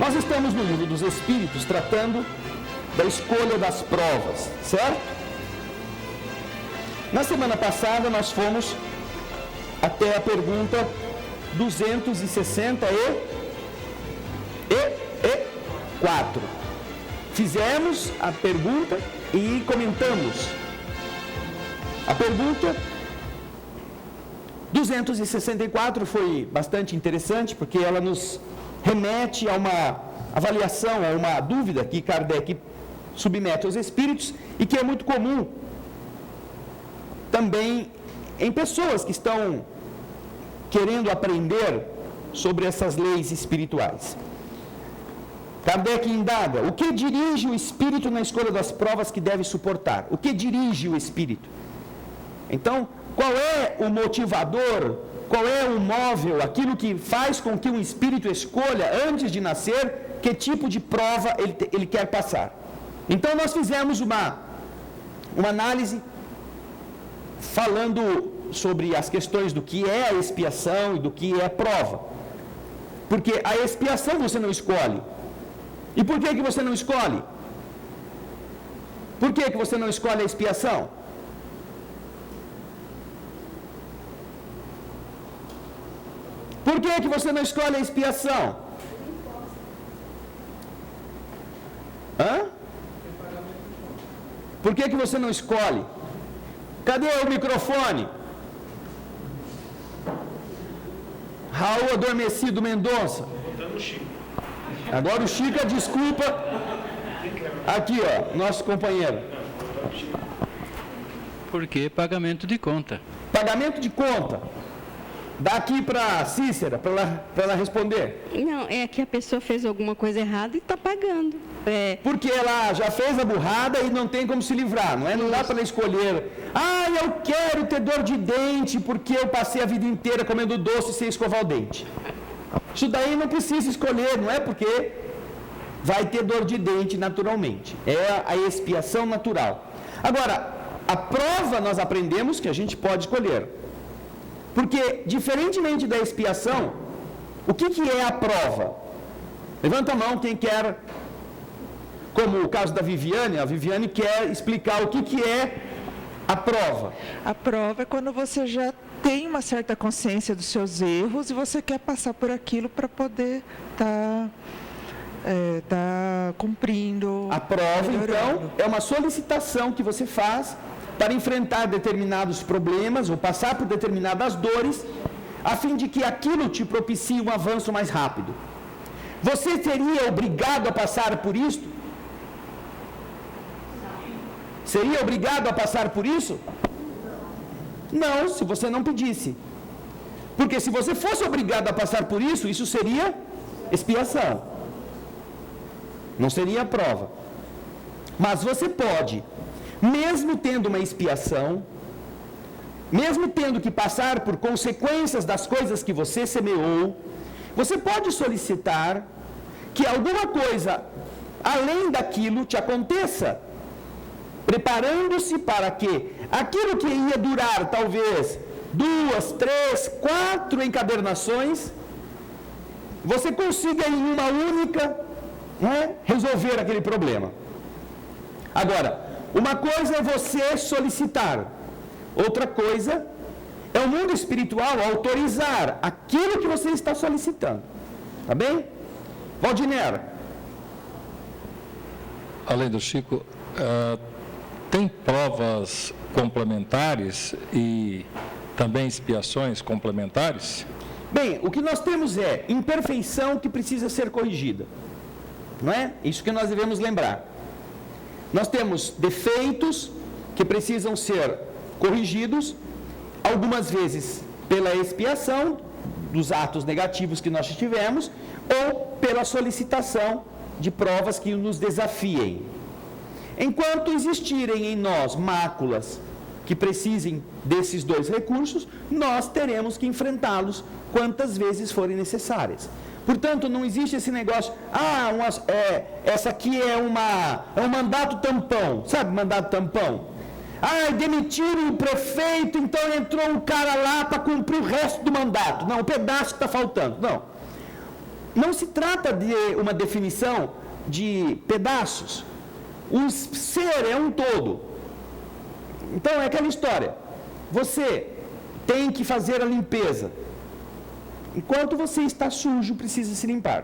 Nós estamos no livro dos Espíritos tratando da escolha das provas, certo? Na semana passada nós fomos até a pergunta 264. Fizemos a pergunta e comentamos. A pergunta 264 foi bastante interessante porque ela nos remete a uma avaliação, a uma dúvida que Kardec submete aos espíritos e que é muito comum também em pessoas que estão querendo aprender sobre essas leis espirituais. Kardec indaga: o que dirige o espírito na escolha das provas que deve suportar? O que dirige o espírito? Então, qual é o motivador, qual é o móvel, aquilo que faz com que um espírito escolha, antes de nascer, que tipo de prova ele quer passar? Então, nós fizemos uma análise falando sobre as questões do que é a expiação e do que é prova. Porque a expiação você não escolhe. E por que você não escolhe? Por que você não escolhe a expiação? Por que você não escolhe a expiação? Por que você não escolhe? Cadê o microfone? Raul Adormecido Mendonça. Agora o Chico, desculpa. Aqui, ó, nosso companheiro. Porque pagamento de conta. Pagamento de conta. Daqui para Cícera, para ela responder. Não, é que a pessoa fez alguma coisa errada e está pagando. Porque ela já fez a burrada e não tem como se livrar, não é? Não dá para ela escolher. Eu quero ter dor de dente porque eu passei a vida inteira comendo doce sem escovar o dente. Isso daí não precisa escolher, não é? Porque vai ter dor de dente naturalmente. É a expiação natural. Agora, a prova nós aprendemos que a gente pode escolher. Porque, diferentemente da expiação, o que é a prova? Levanta a mão quem quer, como o caso da Viviane, a Viviane quer explicar o que é a prova. A prova é quando você já tem uma certa consciência dos seus erros e você quer passar por aquilo para poder estar cumprindo. A prova, então, é uma solicitação que você faz para enfrentar determinados problemas ou passar por determinadas dores, a fim de que aquilo te propicie um avanço mais rápido. Você seria obrigado a passar por isso? Seria obrigado a passar por isso? Não, se você não pedisse. Porque se você fosse obrigado a passar por isso, isso seria expiação. Não seria prova. Mas você pode, mesmo tendo uma expiação, mesmo tendo que passar por consequências das coisas que você semeou, você pode solicitar que alguma coisa além daquilo te aconteça, preparando-se para que aquilo que ia durar talvez 2, 3, 4 encadernações, você consiga em uma única resolver aquele problema. Agora, uma coisa é você solicitar, outra coisa é o mundo espiritual autorizar aquilo que você está solicitando. Tá bem? Valdinero. Além do Chico, tem provas complementares e também expiações complementares? Bem, o que nós temos é imperfeição que precisa ser corrigida. Não é? Isso que nós devemos lembrar. Nós temos defeitos que precisam ser corrigidos, algumas vezes pela expiação dos atos negativos que nós tivemos, ou pela solicitação de provas que nos desafiem. Enquanto existirem em nós máculas que precisem desses dois recursos, nós teremos que enfrentá-los quantas vezes forem necessárias. Portanto, não existe esse negócio, essa aqui é um mandato tampão, sabe mandato tampão? Demitiram o prefeito, então entrou um cara lá para cumprir o resto do mandato. Não, o pedaço que está faltando. Não. não se trata de uma definição de pedaços. O ser é um todo. Então é aquela história. Você tem que fazer a limpeza. Enquanto você está sujo, precisa se limpar.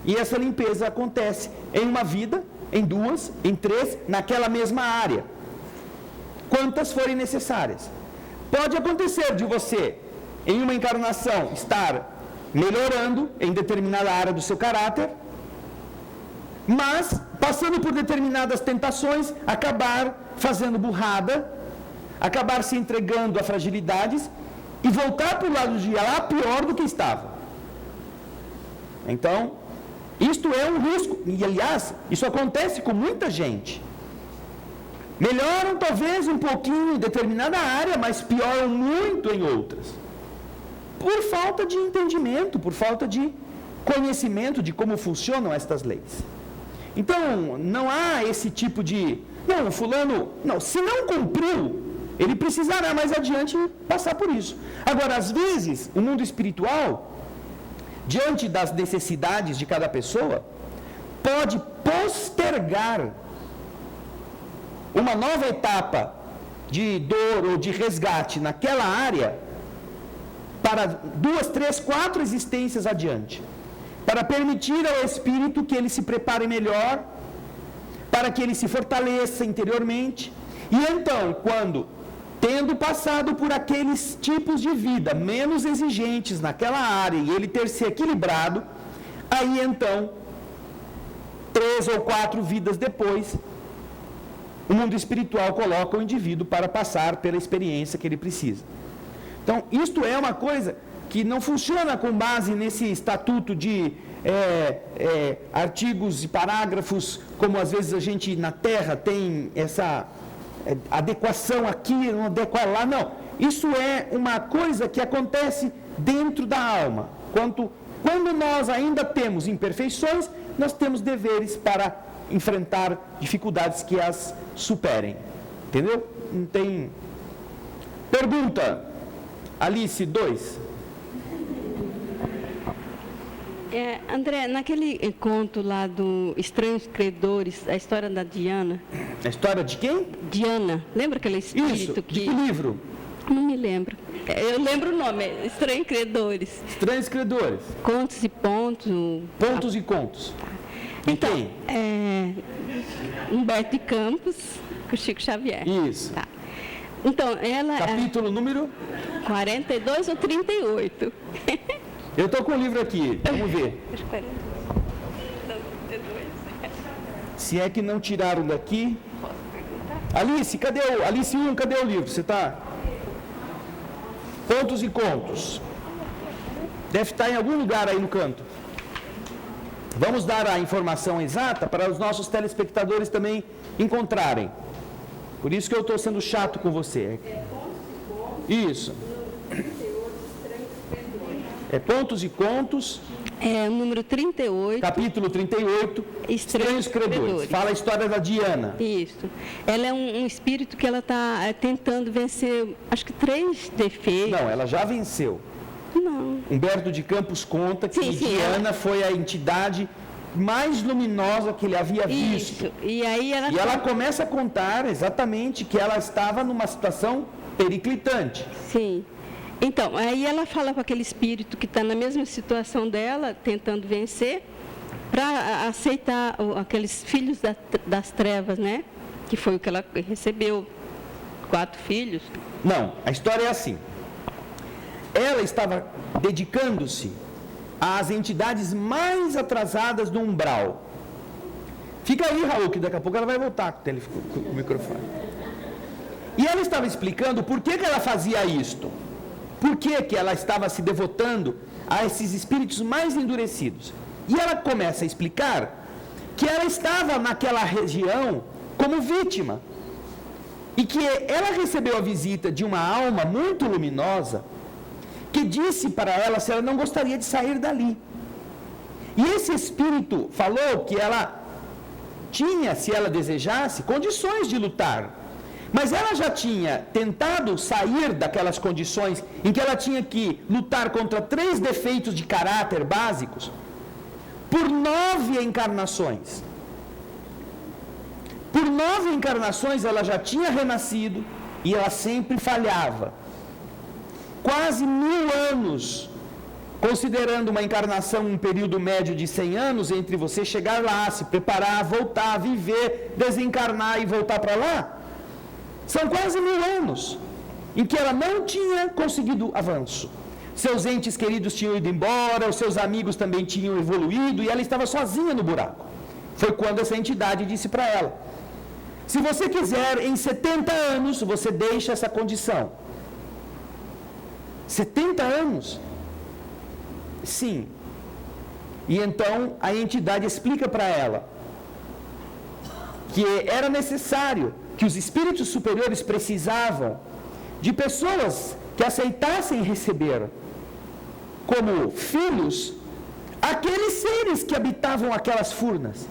E essa limpeza acontece em uma vida, em 2, em 3, naquela mesma área. Quantas forem necessárias. Pode acontecer de você, em uma encarnação, estar melhorando em determinada área do seu caráter, mas, passando por determinadas tentações, acabar fazendo burrada, acabar se entregando a fragilidades e voltar para o lado de lá pior do que estava. Então, isto é um risco. E, aliás, isso acontece com muita gente. Melhoram talvez um pouquinho em determinada área, mas pioram muito em outras. Por falta de entendimento, por falta de conhecimento de como funcionam estas leis. Então, não há esse tipo de... Não, fulano... Não, se não cumpriu, ele precisará mais adiante passar por isso. Agora, às vezes, o mundo espiritual, diante das necessidades de cada pessoa, pode postergar uma nova etapa de dor ou de resgate naquela área para 2, 3, 4 existências adiante, para permitir ao espírito que ele se prepare melhor, para que ele se fortaleça interiormente, e então, quando, tendo passado por aqueles tipos de vida menos exigentes naquela área, e ele ter se equilibrado, aí então, 3 ou 4 vidas depois, o mundo espiritual coloca o indivíduo para passar pela experiência que ele precisa. Então, isto é uma coisa que não funciona com base nesse estatuto de artigos e parágrafos, como às vezes a gente na Terra tem essa adequação aqui, não adequar lá, não. Isso é uma coisa que acontece dentro da alma. Quando nós ainda temos imperfeições, nós temos deveres para enfrentar dificuldades que as superem. Entendeu? Não tem... Pergunta, Alice 2. André, naquele conto lá do Estranhos Credores, a história da Diana. A história de quem? Diana. Lembra aquele espírito Isso, que... de que livro? Não me lembro. Eu lembro o nome, Estranhos Credores. Estranhos Credores. Contos e pontos. Pontos e contos. De Então, quem? Humberto de Campos, com Chico Xavier. Isso. Tá. Então, ela... Capítulo número? 42 ou 38. Eu estou com o livro aqui, vamos ver. Se é que não tiraram daqui. Alice, cadê Alice 1, cadê o livro? Você está? Pontos e contos. Deve estar em algum lugar aí no canto. Vamos dar a informação exata para os nossos telespectadores também encontrarem. Por isso que eu estou sendo chato com você. Isso. É Pontos e Contos. É o número 38. Capítulo 38. Estranhos Credores. Fala a história da Diana. Isso. Ela é um espírito que ela está tentando vencer, acho que 3 defeitos. Não, ela já venceu. Não. Humberto de Campos conta que Sim, Diana foi a entidade mais luminosa que ele havia visto. Isso. E aí ela começa a contar exatamente que ela estava numa situação periclitante. Sim. Então, aí ela fala para aquele espírito que está na mesma situação dela, tentando vencer, para aceitar aqueles filhos das trevas, né? Que foi o que ela recebeu, 4 filhos. Não, a história é assim. Ela estava dedicando-se às entidades mais atrasadas do umbral. Fica aí, Raul, que daqui a pouco ela vai voltar com o microfone. E ela estava explicando por que ela fazia isto. Por que ela estava se devotando a esses espíritos mais endurecidos. E ela começa a explicar que ela estava naquela região como vítima. E que ela recebeu a visita de uma alma muito luminosa que disse para ela se ela não gostaria de sair dali. E esse espírito falou que ela tinha, se ela desejasse, condições de lutar. Mas ela já tinha tentado sair daquelas condições em que ela tinha que lutar contra 3 defeitos de caráter básicos por 9 encarnações. Por 9 encarnações ela já tinha renascido e ela sempre falhava. Quase 1000 anos, considerando uma encarnação um período médio de 100 anos, entre você chegar lá, se preparar, voltar, viver, desencarnar e voltar para lá, são quase 1000 anos em que ela não tinha conseguido avanço. Seus entes queridos tinham ido embora, os seus amigos também tinham evoluído e ela estava sozinha no buraco. Foi quando essa entidade disse para ela: se você quiser, em 70 anos, você deixa essa condição. 70 anos? Sim. E então a entidade explica para ela que era necessário, que os espíritos superiores precisavam de pessoas que aceitassem receber como filhos aqueles seres que habitavam aquelas furnas.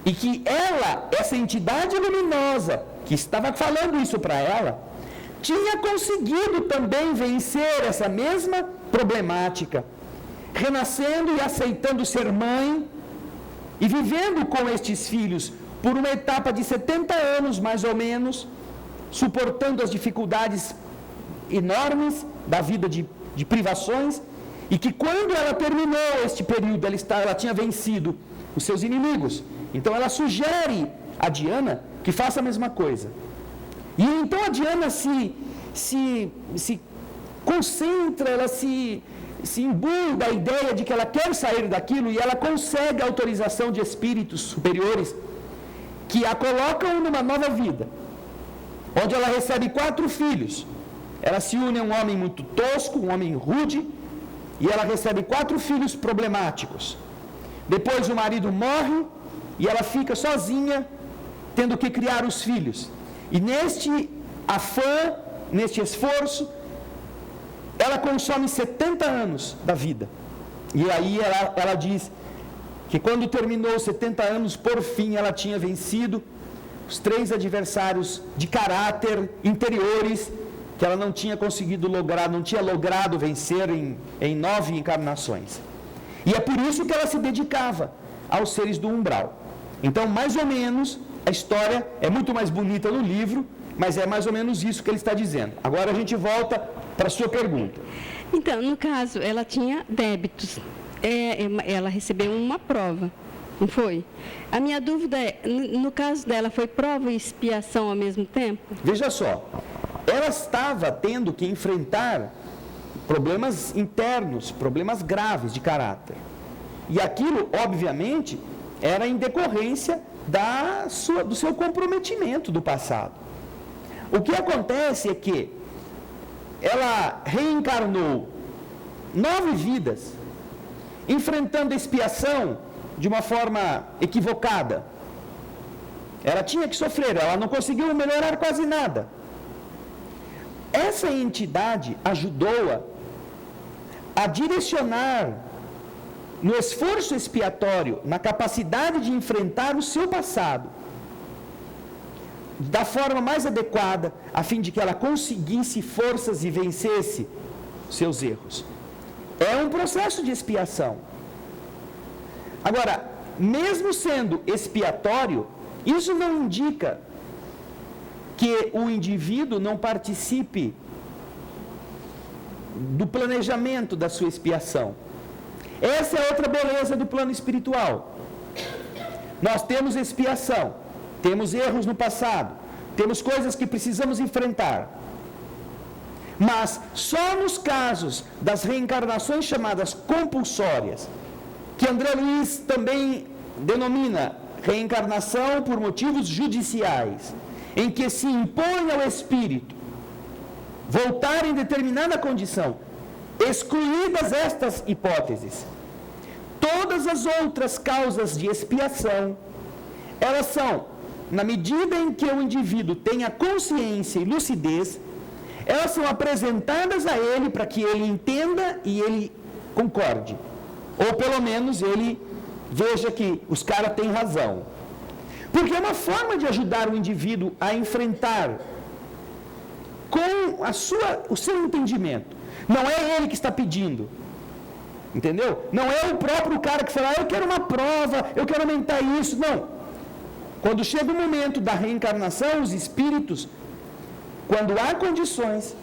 E que ela, essa entidade luminosa, que estava falando isso para ela, tinha conseguido também vencer essa mesma problemática, renascendo e aceitando ser mãe e vivendo com estes filhos por uma etapa de 70 anos, mais ou menos, suportando as dificuldades enormes da vida de privações, e que quando ela terminou este período, ela tinha vencido os seus inimigos. Então ela sugere a Diana que faça a mesma coisa. E então a Diana se concentra, ela se imbui da ideia de que ela quer sair daquilo, e ela consegue a autorização de espíritos superiores que a colocam numa nova vida, onde ela recebe 4 filhos. Ela se une a um homem muito tosco, um homem rude, e ela recebe 4 filhos problemáticos. Depois o marido morre e ela fica sozinha, tendo que criar os filhos. E neste afã, neste esforço, ela consome 70 anos da vida. E aí ela diz que quando terminou 70 anos, por fim ela tinha vencido os 3 adversários de caráter interiores que ela não tinha conseguido lograr, não tinha logrado vencer em 9 encarnações. E é por isso que ela se dedicava aos seres do umbral. Então, mais ou menos, a história é muito mais bonita no livro, mas é mais ou menos isso que ele está dizendo. Agora a gente volta para a sua pergunta. Então, no caso, ela tinha débitos. Ela recebeu uma prova, não foi? A minha dúvida é, no caso dela, foi prova e expiação ao mesmo tempo? Veja só, ela estava tendo que enfrentar problemas internos, problemas graves de caráter. E aquilo, obviamente, era em decorrência do seu comprometimento do passado. O que acontece é que ela reencarnou 9 vidas, enfrentando a expiação de uma forma equivocada. Ela tinha que sofrer, ela não conseguiu melhorar quase nada. Essa entidade ajudou-a a direcionar no esforço expiatório, na capacidade de enfrentar o seu passado, da forma mais adequada, a fim de que ela conseguisse forças e vencesse seus erros. É um processo de expiação. Agora, mesmo sendo expiatório, isso não indica que o indivíduo não participe do planejamento da sua expiação. Essa é outra beleza do plano espiritual. Nós temos expiação, temos erros no passado, temos coisas que precisamos enfrentar. Mas só nos casos das reencarnações chamadas compulsórias, que André Luiz também denomina reencarnação por motivos judiciais, em que se impõe ao espírito voltar em determinada condição, excluídas estas hipóteses, todas as outras causas de expiação, elas são, na medida em que o indivíduo tenha consciência e lucidez, elas são apresentadas a ele para que ele entenda e ele concorde. Ou pelo menos ele veja que os caras têm razão. Porque é uma forma de ajudar o indivíduo a enfrentar com o seu entendimento. Não é ele que está pedindo. Entendeu? Não é o próprio cara que fala, eu quero uma prova, eu quero aumentar isso. Não. Quando chega o momento da reencarnação, os espíritos, quando há condições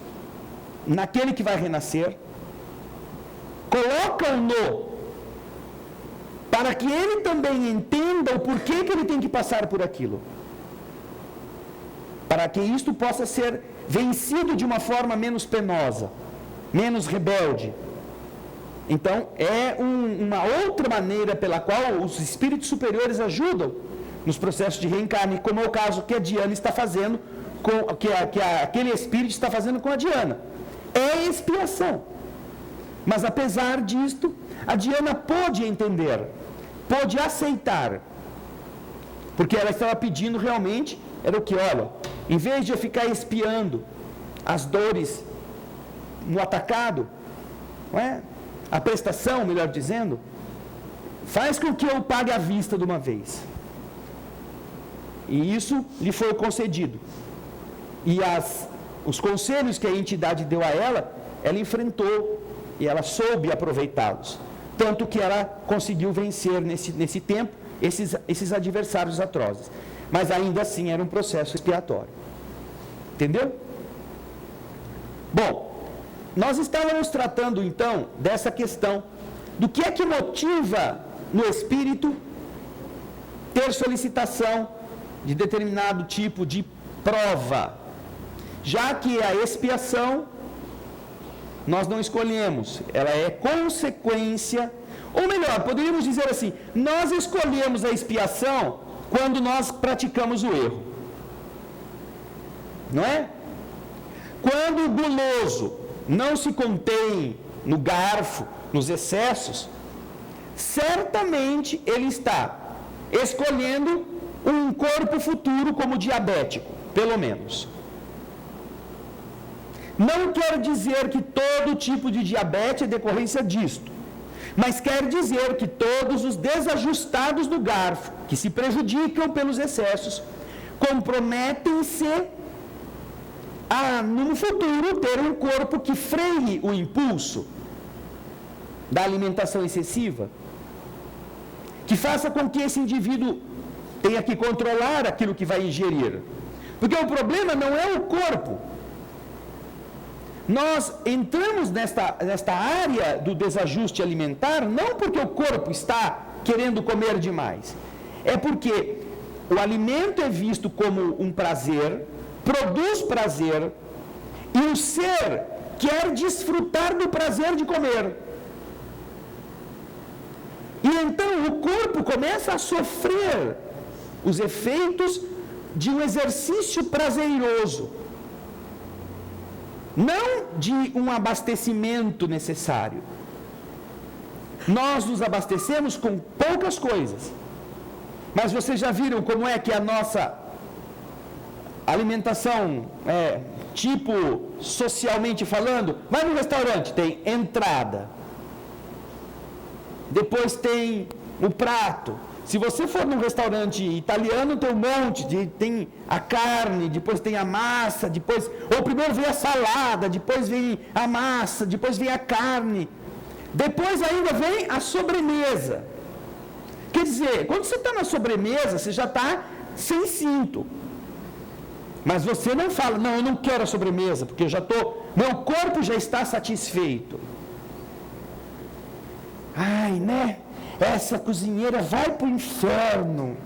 naquele que vai renascer, colocam-no para que ele também entenda o porquê que ele tem que passar por aquilo. Para que isto possa ser vencido de uma forma menos penosa, menos rebelde. Então, é uma outra maneira pela qual os espíritos superiores ajudam nos processos de reencarne, como é o caso que a Diana está fazendo, que aquele espírito está fazendo com a Diana. É expiação. Mas, apesar disto, a Diana pôde entender, pôde aceitar, porque ela estava pedindo realmente, era o que, olha, em vez de eu ficar expiando as dores no atacado, não é? A prestação, melhor dizendo, faz com que eu pague à vista de uma vez. E isso lhe foi concedido. E os conselhos que a entidade deu a ela enfrentou e ela soube aproveitá-los. Tanto que ela conseguiu vencer nesse tempo esses adversários atrozes. Mas ainda assim era um processo expiatório. Entendeu? Bom, nós estávamos tratando então dessa questão do que é que motiva no espírito ter solicitação de determinado tipo de prova, já que a expiação nós não escolhemos, ela é consequência, ou melhor, poderíamos dizer assim, nós escolhemos a expiação quando nós praticamos o erro, não é? Quando o guloso não se contém no garfo, nos excessos, certamente ele está escolhendo um corpo futuro como diabético, pelo menos. Não quer dizer que todo tipo de diabetes é decorrência disto, mas quer dizer que todos os desajustados do garfo, que se prejudicam pelos excessos, comprometem-se a, no futuro, ter um corpo que freie o impulso da alimentação excessiva, que faça com que esse indivíduo tenha que controlar aquilo que vai ingerir. Porque o problema não é o corpo. Nós entramos nesta área do desajuste alimentar não porque o corpo está querendo comer demais. É porque o alimento é visto como um prazer, produz prazer, e o ser quer desfrutar do prazer de comer. E então o corpo começa a sofrer os efeitos de um exercício prazeroso, não de um abastecimento necessário. Nós nos abastecemos com poucas coisas, mas vocês já viram como é que a nossa alimentação tipo socialmente falando, vai no restaurante, tem entrada, depois tem o prato. Se você for num restaurante italiano, tem um monte, tem a carne, depois tem a massa, ou primeiro vem a salada, depois vem a massa, depois vem a carne, depois ainda vem a sobremesa. Quer dizer, quando você está na sobremesa, você já está sem cinto. Mas você não fala, não, eu não quero a sobremesa, porque meu corpo já está satisfeito. Ai, né? Essa cozinheira vai para o inferno.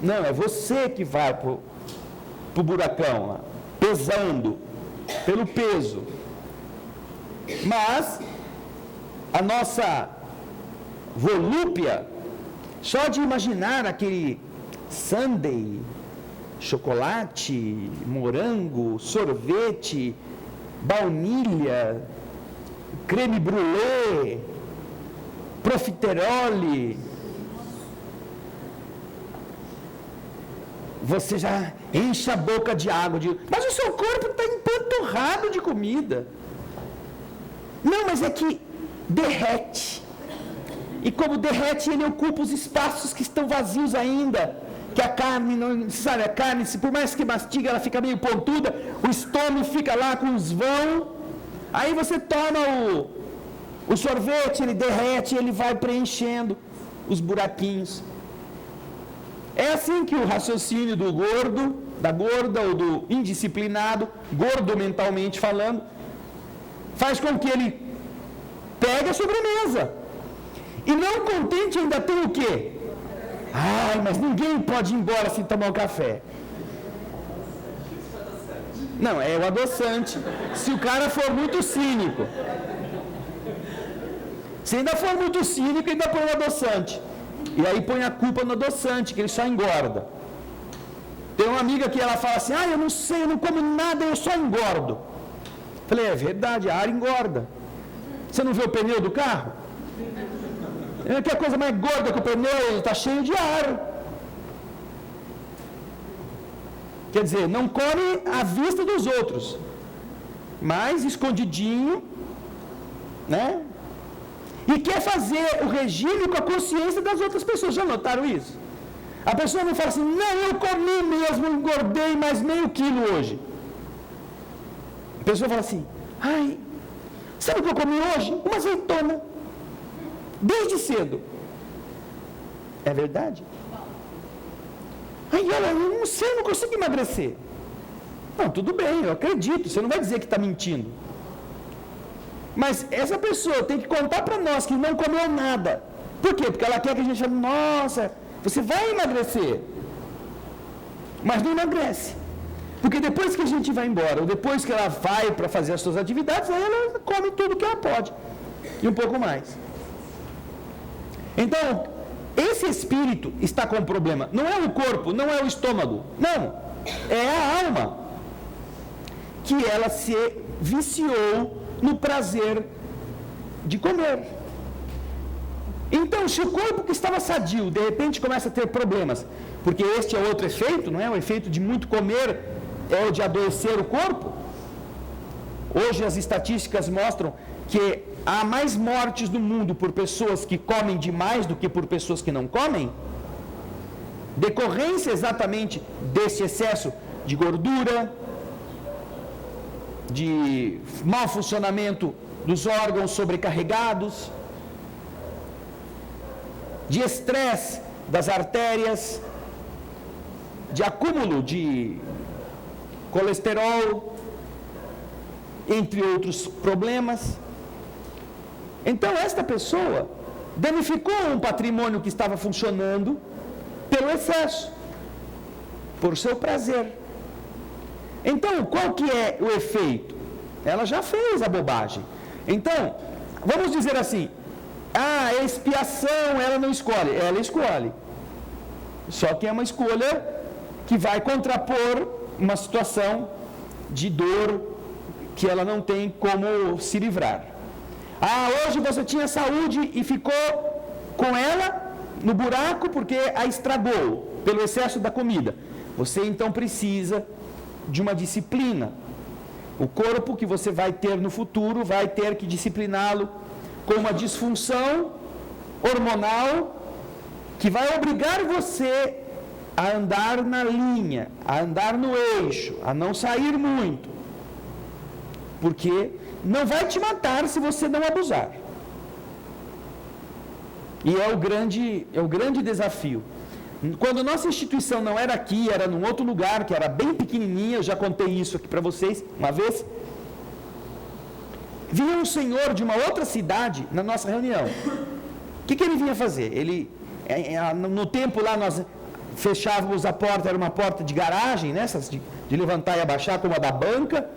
Não, é você que vai para o buracão lá, pesando, pelo peso. Mas a nossa volúpia, só de imaginar aquele sundae, chocolate, morango, sorvete, baunilha, creme brulee, profiterole, você já enche a boca de água, mas o seu corpo está empanturrado de comida. Não, mas é que derrete. E como derrete, ele ocupa os espaços que estão vazios ainda, que a carne, não, sabe, a carne, por mais que mastiga, ela fica meio pontuda, o estômago fica lá com os vão. Aí você toma o sorvete, ele derrete, ele vai preenchendo os buraquinhos. É assim que o raciocínio do gordo, da gorda ou do indisciplinado, gordo mentalmente falando, faz com que ele pegue a sobremesa. E não contente ainda tem o quê? Ai, mas ninguém pode ir embora sem tomar um café. Não, é o adoçante. Se o cara for muito cínico. Se ainda for muito cínico, ainda põe o adoçante. E aí põe a culpa no adoçante, que ele só engorda. Tem uma amiga que ela fala assim, eu não sei, eu não como nada, eu só engordo. Falei, é verdade, a ar engorda. Você não vê o pneu do carro? É que a coisa mais gorda que o pneu está cheio de ar. Quer dizer, não come à vista dos outros, mas escondidinho, né? E quer fazer o regime com a consciência das outras pessoas. Já notaram isso? A pessoa não fala assim, não, eu comi mesmo, engordei mais meio quilo hoje. A pessoa fala assim, sabe o que eu comi hoje? Uma azeitona. Desde cedo. É verdade? Olha, eu não sei, eu não consigo emagrecer. Não, tudo bem, eu acredito, você não vai dizer que está mentindo. Mas essa pessoa tem que contar para nós que não comeu nada. Por quê? Porque ela quer que a gente fale, nossa, você vai emagrecer. Mas não emagrece. Porque depois que a gente vai embora, ou depois que ela vai para fazer as suas atividades, aí ela come tudo que ela pode. E um pouco mais. Então, esse espírito está com um problema. Não é o corpo, não é o estômago. Não. É a alma. Que ela se viciou no prazer de comer. Então, se o corpo que estava sadio, de repente começa a ter problemas, porque este é outro efeito, não é? O efeito de muito comer é o de adoecer o corpo. Hoje as estatísticas mostram que há mais mortes no mundo por pessoas que comem demais do que por pessoas que não comem, decorrência exatamente desse excesso de gordura, de mau funcionamento dos órgãos sobrecarregados, de estresse das artérias, de acúmulo de colesterol, entre outros problemas. Então, esta pessoa danificou um patrimônio que estava funcionando pelo excesso, por seu prazer. Então, qual que é o efeito? Ela já fez a bobagem. Então, vamos dizer assim, a expiação ela não escolhe, ela escolhe. Só que é uma escolha que vai contrapor uma situação de dor que ela não tem como se livrar. Hoje você tinha saúde e ficou com ela no buraco porque a estragou pelo excesso da comida. Você então precisa de uma disciplina. O corpo que você vai ter no futuro vai ter que discipliná-lo com uma disfunção hormonal que vai obrigar você a andar na linha, a andar no eixo, a não sair muito. Porque não vai te matar se você não abusar. E é o grande desafio. Quando nossa instituição não era aqui, era num outro lugar, que era bem pequenininha, eu já contei isso aqui para vocês uma vez, vinha um senhor de uma outra cidade na nossa reunião. O que ele vinha fazer? No tempo lá nós fechávamos a porta, era uma porta de garagem, nessas de levantar e abaixar, como a da banca,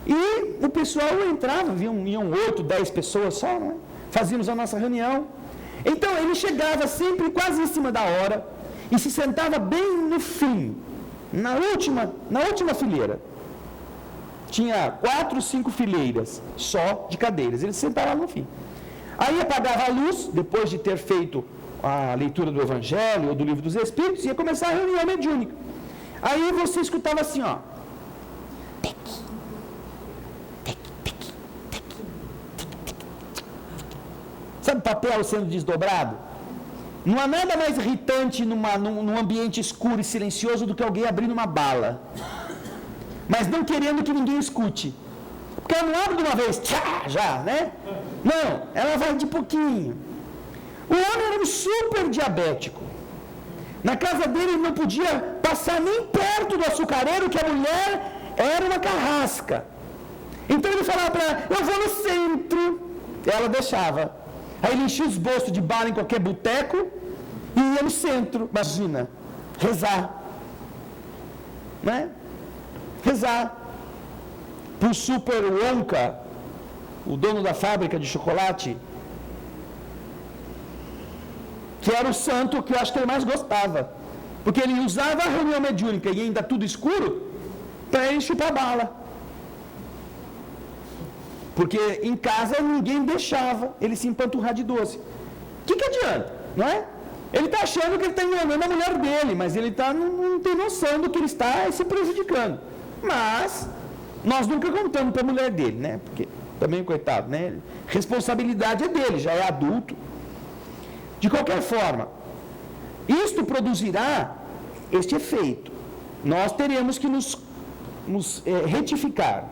e o pessoal entrava, iam 8, 10 pessoas só, né? Fazíamos a nossa reunião. Então ele chegava sempre quase em cima da hora e se sentava bem no fim, na última fileira. Tinha 4, 5 fileiras só de cadeiras. Ele se sentava lá no fim. Aí apagava a luz, depois de ter feito a leitura do Evangelho ou do Livro dos Espíritos, ia começar a reunião mediúnica. Aí você escutava assim, ó. Sabe papel sendo desdobrado? Não há nada mais irritante num ambiente escuro e silencioso do que alguém abrindo uma bala, mas não querendo que ninguém escute. Porque ela não abre de uma vez, tchá, já, né? Não, ela vai de pouquinho. O homem era um super diabético. Na casa dele ele não podia passar nem perto do açucareiro, que a mulher era uma carrasca. Então ele falava para ela, eu vou no centro. Ela deixava. Aí ele enchia os bolsos de bala em qualquer boteco e ia no centro, imagina, rezar. Né? Rezar. Para o Super Wonka, o dono da fábrica de chocolate, que era o santo que eu acho que ele mais gostava. Porque ele usava a reunião mediúnica e ainda tudo escuro para ele chupar bala. Porque em casa ninguém deixava ele se empanturrar de doce. O que adianta, não é? Ele está achando que ele está enganando a mulher dele, mas ele não tem noção do que ele está se prejudicando. Mas nós nunca contamos para a mulher dele, né? Porque também, coitado, né? Responsabilidade é dele, já é adulto. De qualquer forma, isto produzirá este efeito. Nós teremos que nos retificar.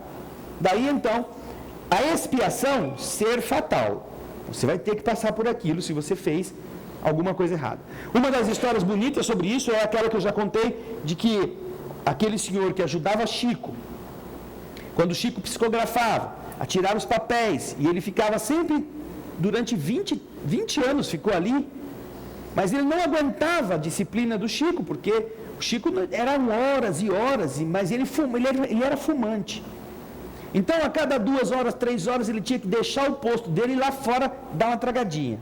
Daí, então, a expiação ser fatal. Você vai ter que passar por aquilo se você fez alguma coisa errada. Uma das histórias bonitas sobre isso é aquela que eu já contei, de que aquele senhor que ajudava Chico, quando Chico psicografava, a tirar os papéis, e ele ficava sempre, durante 20 anos ficou ali, mas ele não aguentava a disciplina do Chico, porque o Chico eram horas e horas, mas ele era fumante. Então, a cada 2 horas, 3 horas, ele tinha que deixar o posto dele e lá fora dar uma tragadinha.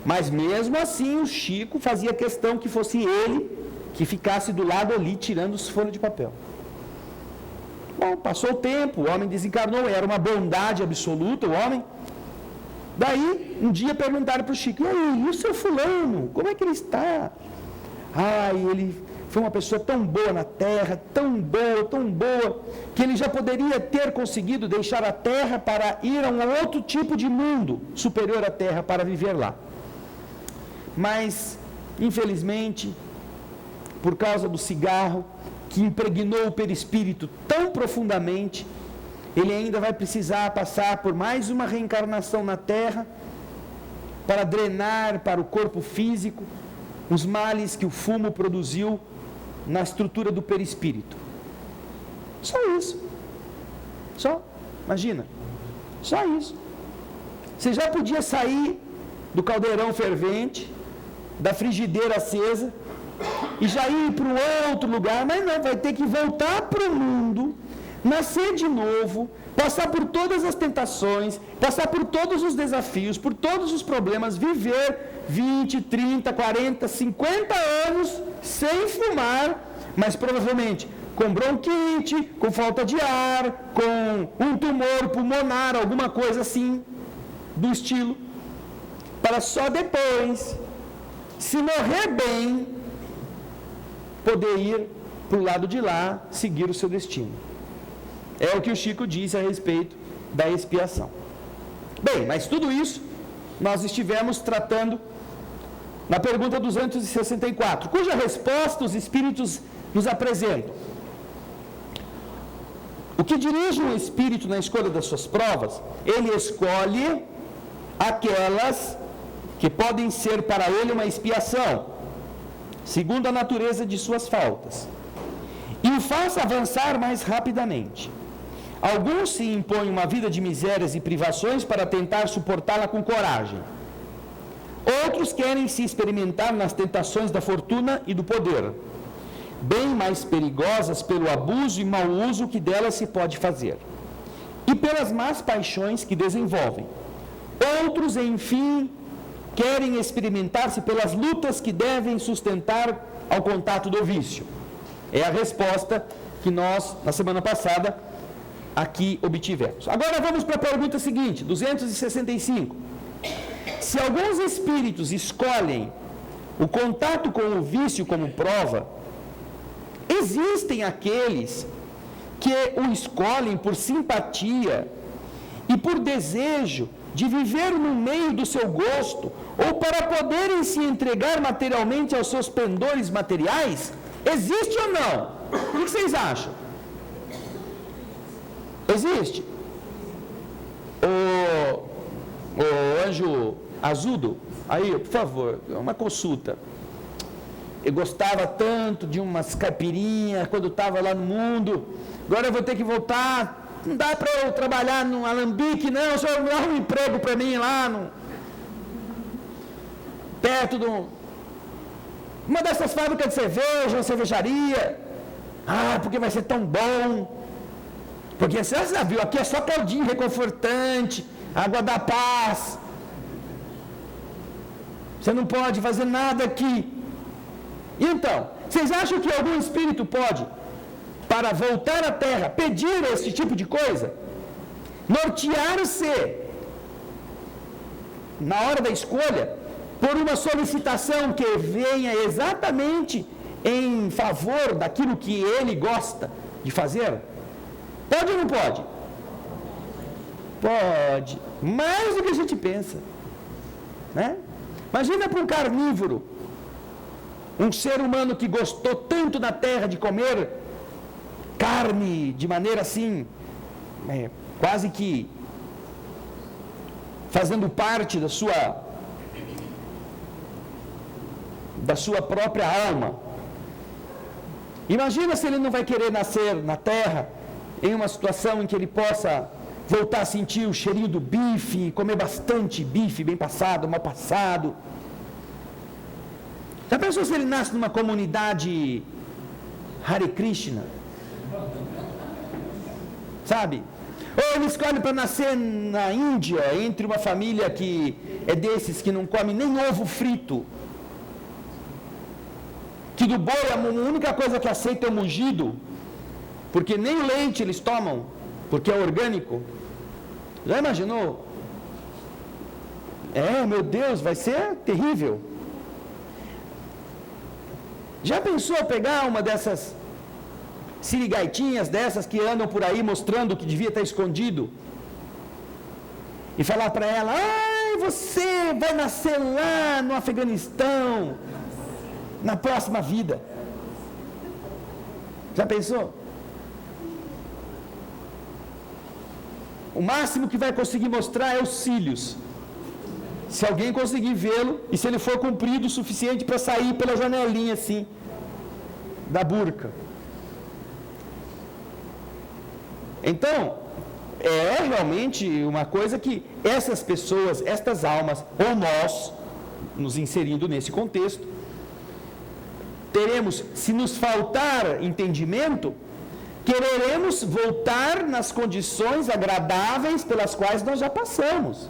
Mas mesmo assim, o Chico fazia questão que fosse ele que ficasse do lado ali, tirando os folhas de papel. Bom, passou o tempo, o homem desencarnou, era uma bondade absoluta o homem. Daí, um dia perguntaram para o Chico, e aí, e o seu fulano, como é que ele está? Ele foi uma pessoa tão boa na Terra, tão boa, que ele já poderia ter conseguido deixar a Terra para ir a um outro tipo de mundo superior à Terra para viver lá. Mas, infelizmente, por causa do cigarro, que impregnou o perispírito tão profundamente, ele ainda vai precisar passar por mais uma reencarnação na Terra para drenar para o corpo físico os males que o fumo produziu na estrutura do perispírito. Só isso. Só. Imagina. Só isso. Você já podia sair do caldeirão fervente, da frigideira acesa, e já ir para um outro lugar, mas não, vai ter que voltar para o mundo, nascer de novo, passar por todas as tentações, passar por todos os desafios, por todos os problemas, viver 20, 30, 40, 50 anos sem fumar, mas provavelmente com bronquite, com falta de ar, com um tumor pulmonar, alguma coisa assim, do estilo, para só depois, se morrer bem, poder ir para o lado de lá, seguir o seu destino. É o que o Chico diz a respeito da expiação. Bem, mas tudo isso nós estivemos tratando na pergunta 264, cuja resposta os Espíritos nos apresentam. O que dirige um Espírito na escolha das suas provas, ele escolhe aquelas que podem ser para ele uma expiação, segundo a natureza de suas faltas, e o faz avançar mais rapidamente. Alguns se impõem uma vida de misérias e privações para tentar suportá-la com coragem. Outros querem se experimentar nas tentações da fortuna e do poder, bem mais perigosas pelo abuso e mau uso que delas se pode fazer, e pelas más paixões que desenvolvem. Outros, enfim, querem experimentar-se pelas lutas que devem sustentar ao contato do vício. É a resposta que nós, na semana passada, aqui obtivemos. Agora vamos para a pergunta seguinte, 265. Se alguns espíritos escolhem o contato com o vício como prova, existem aqueles que o escolhem por simpatia e por desejo de viver no meio do seu gosto, ou para poderem se entregar materialmente aos seus pendores materiais? Existe ou não? O que vocês acham? Existe. O anjo Azudo, aí, por favor, uma consulta. Eu gostava tanto de umas caipirinhas quando estava lá no mundo, agora eu vou ter que voltar. Não dá para eu trabalhar no Alambique, não. O senhor me arruma um emprego para mim lá, perto de uma dessas fábricas de cerveja, uma cervejaria. Ah, porque vai ser tão bom. Porque você já viu, aqui é só caldinho reconfortante, água da paz. Você não pode fazer nada aqui. Então, vocês acham que algum espírito pode, para voltar à Terra, pedir esse tipo de coisa? Nortear-se, na hora da escolha, por uma solicitação que venha exatamente em favor daquilo que ele gosta de fazer? Pode ou não pode? Pode. Mais do que a gente pensa. Né? Imagina para um carnívoro, um ser humano que gostou tanto na Terra de comer carne de maneira assim, quase que fazendo parte da sua própria alma. Imagina se ele não vai querer nascer na Terra em uma situação em que ele possa voltar a sentir o cheirinho do bife, comer bastante bife bem passado, mal passado. Já pensou se ele nasce numa comunidade Hare Krishna? Sabe? Ou ele escolhe para nascer na Índia, entre uma família que é desses que não come nem ovo frito. Que do boi a única coisa que aceita é o mugido, porque nem o leite eles tomam, porque é orgânico. Já imaginou? Meu Deus, vai ser terrível. Já pensou pegar uma dessas sirigaitinhas dessas que andam por aí mostrando que devia estar escondido e falar para ela: ai, você vai nascer lá no Afeganistão na próxima vida? Já pensou? O máximo que vai conseguir mostrar é os cílios, se alguém conseguir vê-lo, e se ele for comprido o suficiente para sair pela janelinha assim da burca. Então, é realmente uma coisa que essas pessoas, estas almas, ou nós, nos inserindo nesse contexto, teremos, se nos faltar entendimento, quereremos voltar nas condições agradáveis pelas quais nós já passamos.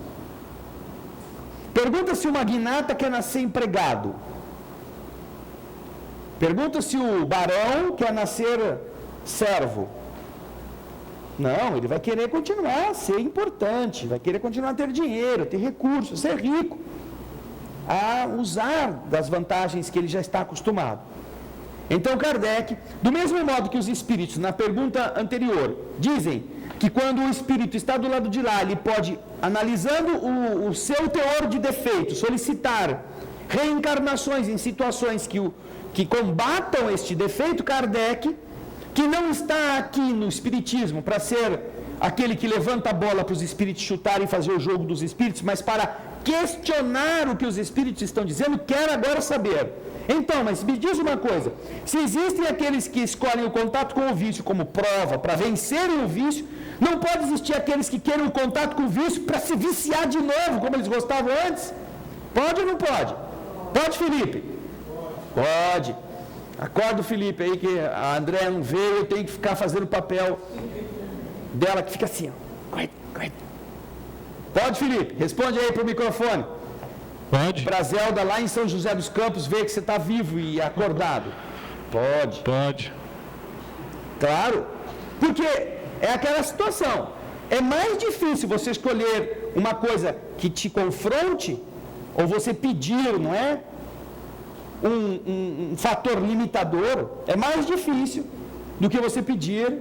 Pergunta se o magnata quer nascer empregado. Pergunta se o barão quer nascer servo. Não, ele vai querer continuar a ser importante, vai querer continuar a ter dinheiro, ter recursos, ser rico, a usar das vantagens que ele já está acostumado. Então Kardec, do mesmo modo que os espíritos, na pergunta anterior, dizem que quando o espírito está do lado de lá, ele pode, analisando o seu teor de defeito, solicitar reencarnações em situações que combatam este defeito. Kardec, que não está aqui no espiritismo para ser aquele que levanta a bola para os espíritos chutarem e fazer o jogo dos espíritos, mas para questionar o que os espíritos estão dizendo, quer agora saber. Então, mas me diz uma coisa: se existem aqueles que escolhem o contato com o vício como prova para vencerem o vício, não pode existir aqueles que querem o contato com o vício para se viciar de novo, como eles gostavam antes? Pode ou não pode? Pode, Felipe? Pode. Acorda o Felipe aí, que a Andréa não veio, eu tenho que ficar fazendo o papel dela, que fica assim, ó. Pode, Felipe? Responde aí para o microfone. Pode. Para a Zelda lá em São José dos Campos ver que você está vivo e acordado. Pode. Pode. Claro. Porque é aquela situação. É mais difícil você escolher uma coisa que te confronte, ou você pedir, não é? Um fator limitador. É mais difícil do que você pedir.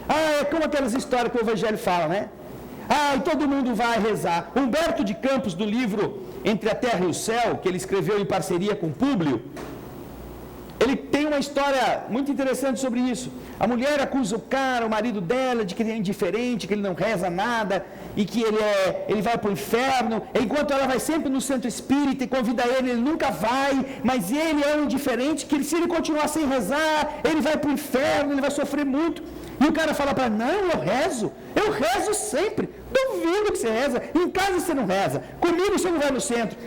É como aquelas histórias que o Evangelho fala, né? e todo mundo vai rezar. Humberto de Campos, do livro Entre a Terra e o Céu, que ele escreveu em parceria com Públio, ele tem uma história muito interessante sobre isso. A mulher acusa o marido dela, de que ele é indiferente, que ele não reza nada, e que ele vai para o inferno, enquanto ela vai sempre no centro espírita e convida ele nunca vai, mas ele é um indiferente, que se ele continuar sem rezar, ele vai para o inferno, ele vai sofrer muito. E o cara fala para ela, não, eu rezo sempre, duvido que você reza, em casa você não reza, comigo você não vai no centro,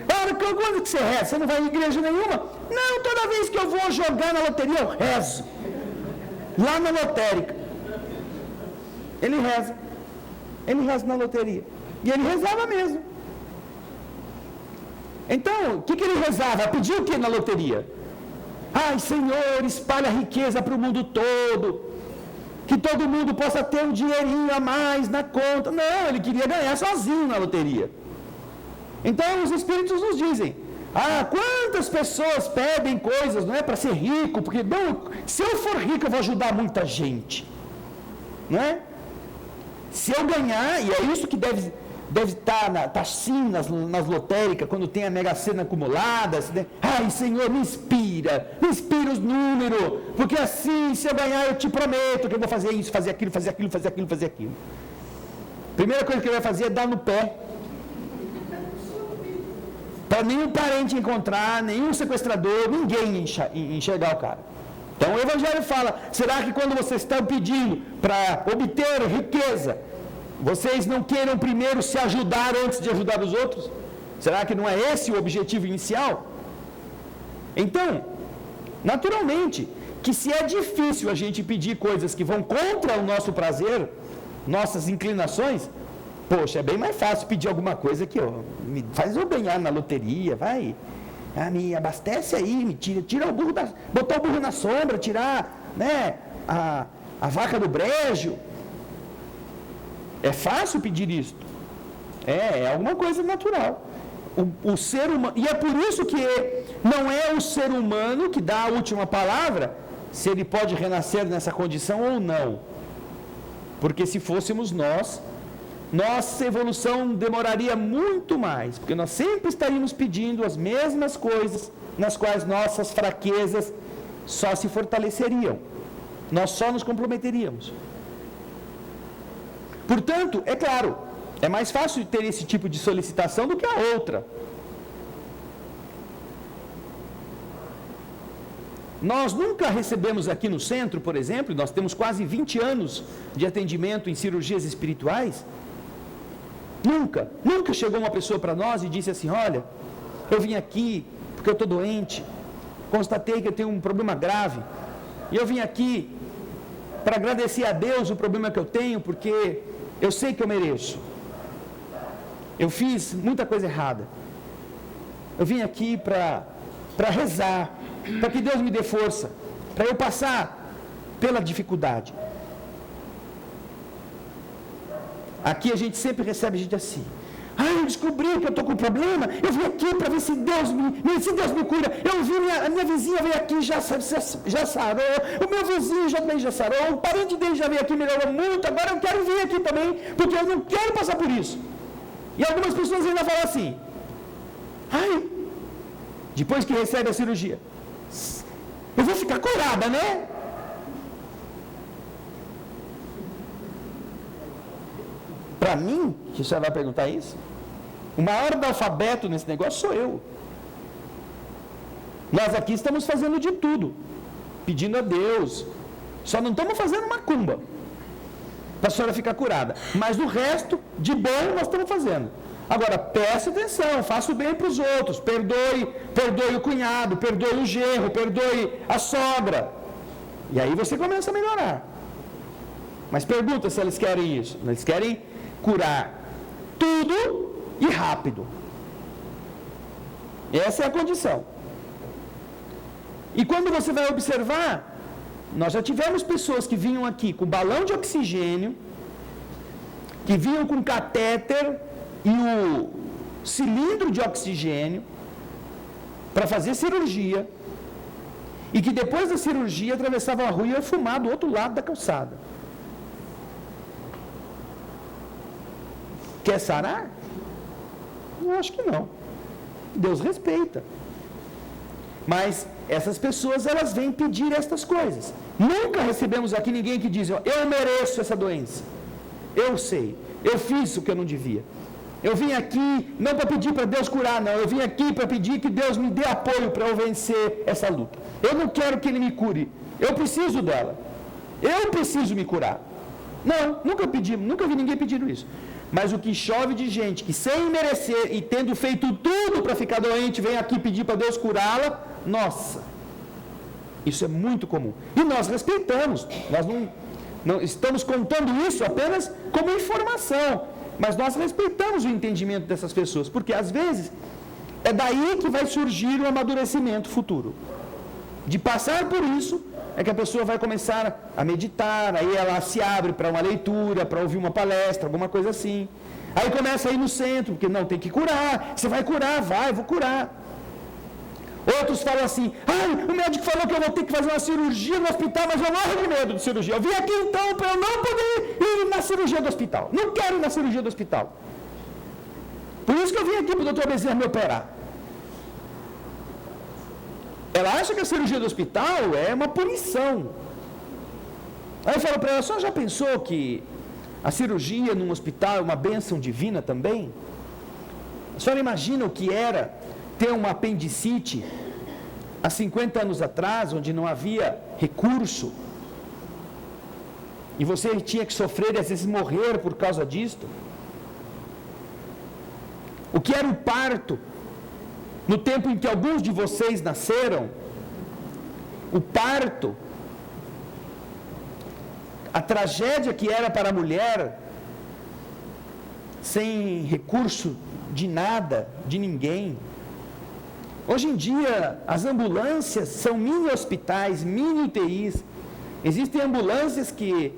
quando que você reza? Você não vai em igreja nenhuma? Não, toda vez que eu vou jogar na loteria eu rezo, lá na lotérica, ele reza na loteria, e ele rezava mesmo. Então, o que ele rezava? Pedia o que na loteria? Ai, Senhor, espalha a riqueza para o mundo todo, que todo mundo possa ter um dinheirinho a mais na conta. Não, ele queria ganhar sozinho na loteria. Então os espíritos nos dizem, quantas pessoas pedem coisas, não é, para ser rico, porque não, se eu for rico eu vou ajudar muita gente, não é? Se eu ganhar, e é isso que deve estar assim nas lotéricas, quando tem a Mega Sena acumulada, né? Ai, Senhor, me inspira os números, porque assim, se eu ganhar, eu te prometo que eu vou fazer isso, fazer aquilo, fazer aquilo, fazer aquilo, fazer aquilo. Primeira coisa que ele vai fazer é dar no pé, para nenhum parente encontrar, nenhum sequestrador, ninguém enxergar o cara. Então o Evangelho fala, será que quando vocês estão pedindo para obter riqueza, vocês não queiram primeiro se ajudar antes de ajudar os outros? Será que não é esse o objetivo inicial? Então, naturalmente, que se é difícil a gente pedir coisas que vão contra o nosso prazer, nossas inclinações, poxa, é bem mais fácil pedir alguma coisa que me faz eu ganhar na loteria, vai, me abastece aí, me tira o burro botar o burro na sombra, tirar, né, a vaca do brejo. É fácil pedir isso. É alguma coisa natural. O ser humano, e é por isso que não é o ser humano que dá a última palavra, se ele pode renascer nessa condição ou não. Porque se fôssemos nós, nossa evolução demoraria muito mais, porque nós sempre estaríamos pedindo as mesmas coisas, nas quais nossas fraquezas só se fortaleceriam. Nós só nos comprometeríamos. Portanto, é claro, é mais fácil ter esse tipo de solicitação do que a outra. Nós nunca recebemos aqui no centro, por exemplo, nós temos quase 20 anos de atendimento em cirurgias espirituais. Nunca chegou uma pessoa para nós e disse assim, olha, eu vim aqui porque eu estou doente, constatei que eu tenho um problema grave, e eu vim aqui para agradecer a Deus o problema que eu tenho, porque eu sei que eu mereço. Eu fiz muita coisa errada. Eu vim aqui para rezar, para que Deus me dê força, para eu passar pela dificuldade. Aqui a gente sempre recebe gente assim, eu descobri que eu estou com problema, eu vim aqui para ver se Deus me cura. Eu vi a minha vizinha veio aqui, já sarou, o meu vizinho também já sarou, o parente dele já veio aqui, melhorou muito, agora eu quero vir aqui também, porque eu não quero passar por isso. E algumas pessoas ainda falam assim, depois que recebe a cirurgia, eu vou ficar curada, né? Para mim, que você vai perguntar isso, o maior analfabeto nesse negócio sou eu. Nós aqui estamos fazendo de tudo, pedindo a Deus, só não estamos fazendo macumba, para a senhora ficar curada, mas o resto, de bom, nós estamos fazendo. Agora, preste atenção, faça o bem para os outros, perdoe o cunhado, perdoe o genro, perdoe a sogra, e aí você começa a melhorar. Mas pergunta se eles querem isso. Eles querem curar tudo e rápido. Essa é a condição. E quando você vai observar, nós já tivemos pessoas que vinham aqui com balão de oxigênio, que vinham com catéter e o cilindro de oxigênio para fazer cirurgia, e que depois da cirurgia atravessavam a rua e iam fumar do outro lado da calçada. Quer sarar? Eu acho que não. Deus respeita. Mas essas pessoas, elas vêm pedir estas coisas. Nunca recebemos aqui ninguém que diz, eu mereço essa doença. Eu sei. Eu fiz o que eu não devia. Eu vim aqui não para pedir para Deus curar, não. Eu vim aqui para pedir que Deus me dê apoio para eu vencer essa luta. Eu não quero que Ele me cure. Eu preciso dela. Eu preciso me curar. Não, nunca vi ninguém pedindo isso. Mas o que chove de gente que sem merecer e tendo feito tudo para ficar doente, vem aqui pedir para Deus curá-la, nossa, isso é muito comum. E nós respeitamos, nós não estamos contando isso apenas como informação, mas nós respeitamos o entendimento dessas pessoas, porque às vezes é daí que vai surgir o amadurecimento futuro. De passar por isso, é que a pessoa vai começar a meditar, aí ela se abre para uma leitura, para ouvir uma palestra, alguma coisa assim. Aí começa a ir no centro, porque não, tem que curar, você vai curar, vou curar. Outros falam assim, o médico falou que eu vou ter que fazer uma cirurgia no hospital, mas eu morro de medo de cirurgia. Eu vim aqui então para eu não poder ir na cirurgia do hospital. Não quero ir na cirurgia do hospital. Por isso que eu vim aqui para o doutor Bezerra me operar. Ela acha que a cirurgia do hospital é uma punição. Aí eu falo para ela, a senhora já pensou que a cirurgia num hospital é uma bênção divina também? A senhora imagina o que era ter uma apendicite há 50 anos atrás, onde não havia recurso, e você tinha que sofrer e às vezes morrer por causa disto? O que era o parto? No tempo em que alguns de vocês nasceram, o parto, a tragédia que era para a mulher, sem recurso de nada, de ninguém. Hoje em dia, as ambulâncias são mini hospitais, mini UTIs. Existem ambulâncias que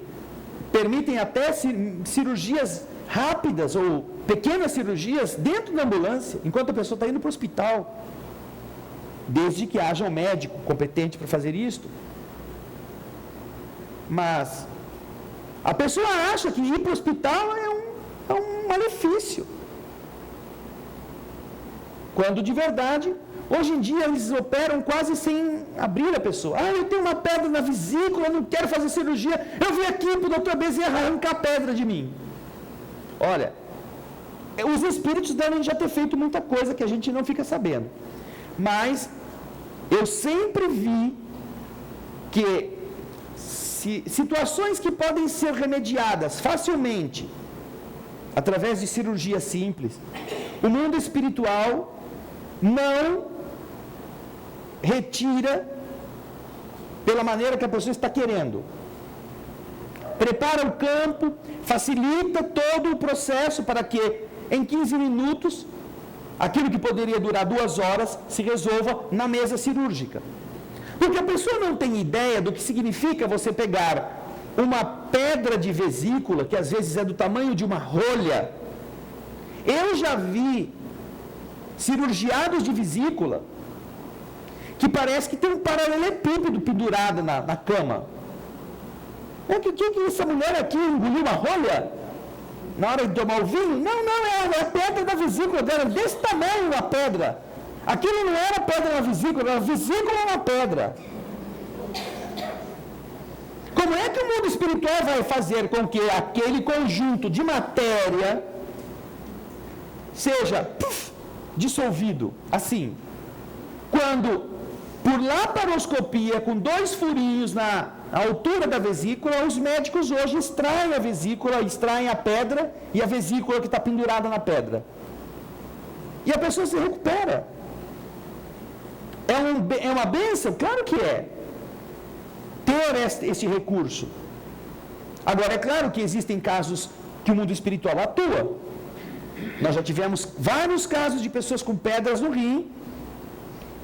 permitem até cirurgias rápidas ou pequenas cirurgias dentro da ambulância, enquanto a pessoa está indo para o hospital, desde que haja um médico competente para fazer isto. Mas a pessoa acha que ir para o hospital é um malefício, quando de verdade, hoje em dia eles operam quase sem abrir a pessoa. Eu tenho uma pedra na vesícula, não quero fazer cirurgia, eu vim aqui para o doutor Bezerra arrancar a pedra de mim. Olha, os espíritos devem já ter feito muita coisa que a gente não fica sabendo. Mas eu sempre vi que situações que podem ser remediadas facilmente através de cirurgia simples, o mundo espiritual não retira pela maneira que a pessoa está querendo. Prepara o campo, facilita todo o processo para que em 15 minutos, aquilo que poderia durar 2 horas, se resolva na mesa cirúrgica. Porque a pessoa não tem ideia do que significa você pegar uma pedra de vesícula, que às vezes é do tamanho de uma rolha. Eu já vi cirurgiados de vesícula que parece que tem um paralelepípedo pendurado na cama. Que essa mulher aqui engoliu uma rolha na hora de tomar o vinho? Não, é a pedra da vesícula dela, desse tamanho uma pedra. Aquilo não era pedra na vesícula, era vesícula na pedra. Como é que o mundo espiritual vai fazer com que aquele conjunto de matéria seja dissolvido assim? Quando, por laparoscopia, com 2 furinhos na altura da vesícula, os médicos hoje extraem a vesícula, extraem a pedra e a vesícula que está pendurada na pedra. E a pessoa se recupera. É uma bênção? Claro que é. Ter esse recurso. Agora, é claro que existem casos que o mundo espiritual atua. Nós já tivemos vários casos de pessoas com pedras no rim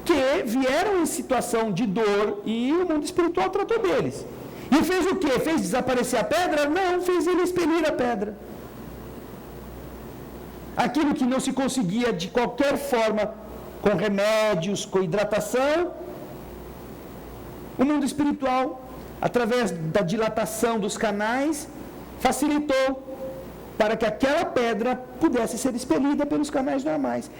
que vieram em situação de dor e o mundo espiritual tratou deles. E fez o quê? Fez desaparecer a pedra? Não, fez ele expelir a pedra. Aquilo que não se conseguia de qualquer forma, com remédios, com hidratação, o mundo espiritual, através da dilatação dos canais, facilitou. para que aquela pedra pudesse ser expelida pelos canais normais.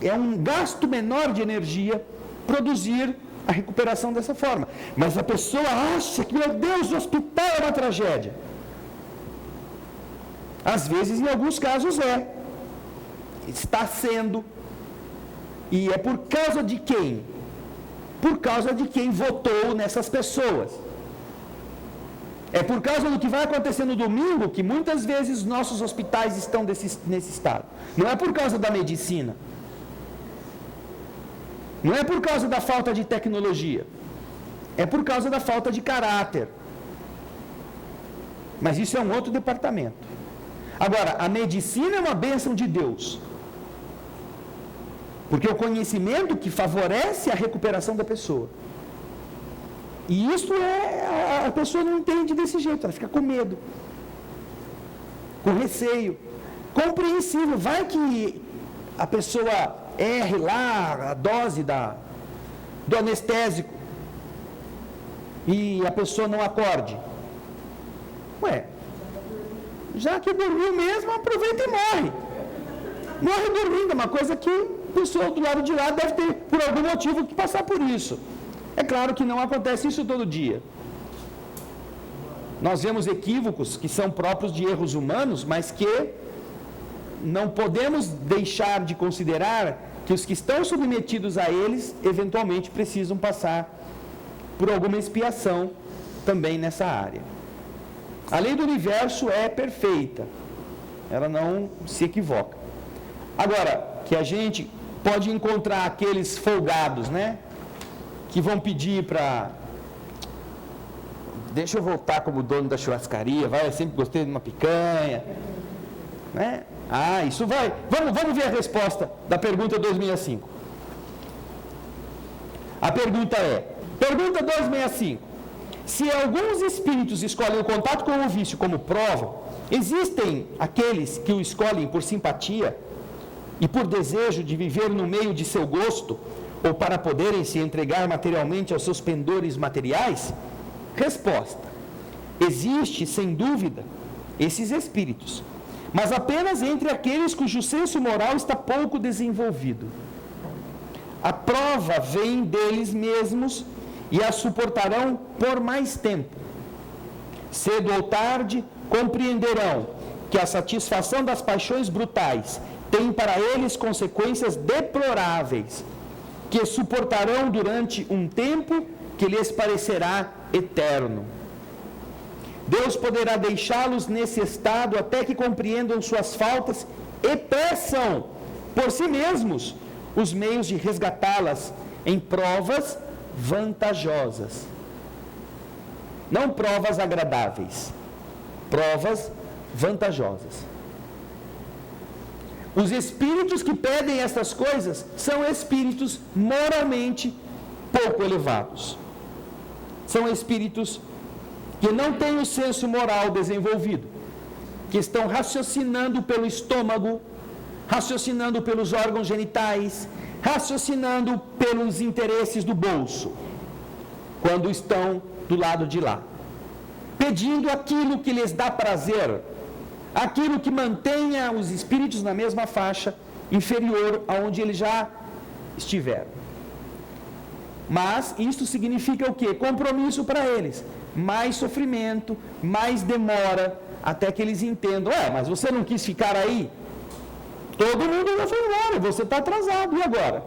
É um gasto menor de energia produzir a recuperação dessa forma. Mas a pessoa acha que, meu Deus, o hospital é uma tragédia. Às vezes, em alguns casos, está sendo. E é por causa de quem? Por causa de quem votou nessas pessoas. É por causa do que vai acontecer no domingo que muitas vezes nossos hospitais estão nesse estado. Não é por causa da medicina. Não é por causa da falta de tecnologia. É por causa da falta de caráter. Mas isso é um outro departamento. Agora, a medicina é uma bênção de Deus. Porque é o conhecimento que favorece a recuperação da pessoa. E isso a pessoa não entende desse jeito, ela fica com medo, com receio. Compreensível, vai que a pessoa erre lá a dose do anestésico e a pessoa não acorde. Já que dormiu mesmo, aproveita e morre. Morre dormindo, é uma coisa que a pessoa do lado de lá deve ter, por algum motivo, que passar por isso. É claro que não acontece isso todo dia. Nós vemos equívocos que são próprios de erros humanos, mas que não podemos deixar de considerar que os que estão submetidos a eles, eventualmente precisam passar por alguma expiação também nessa área. A lei do universo é perfeita, ela não se equivoca. Agora, que a gente pode encontrar aqueles folgados, né? Que vão pedir para... Deixa eu voltar como dono da churrascaria, eu sempre gostei de uma picanha, né? Isso vai... Vamos ver a resposta da pergunta 265. A pergunta pergunta 265. Se alguns espíritos escolhem o contato com o vício como prova, existem aqueles que o escolhem por simpatia e por desejo de viver no meio de seu gosto, ou para poderem se entregar materialmente aos seus pendores materiais? Resposta: existe, sem dúvida, esses espíritos, mas apenas entre aqueles cujo senso moral está pouco desenvolvido. A prova vem deles mesmos e a suportarão por mais tempo. Cedo ou tarde, compreenderão que a satisfação das paixões brutais tem para eles consequências deploráveis, que suportarão durante um tempo que lhes parecerá eterno. Deus poderá deixá-los nesse estado até que compreendam suas faltas e peçam por si mesmos os meios de resgatá-las em provas vantajosas. Não provas agradáveis, provas vantajosas. Os espíritos que pedem essas coisas são espíritos moralmente pouco elevados. São espíritos que não têm o senso moral desenvolvido, que estão raciocinando pelo estômago, raciocinando pelos órgãos genitais, raciocinando pelos interesses do bolso, quando estão do lado de lá, pedindo aquilo que lhes dá prazer, aquilo que mantenha os espíritos na mesma faixa inferior aonde eles já estiveram. Mas isso significa o quê? Compromisso para eles. Mais sofrimento, mais demora, até que eles entendam: mas você não quis ficar aí? Todo mundo já foi embora, você está atrasado, e agora?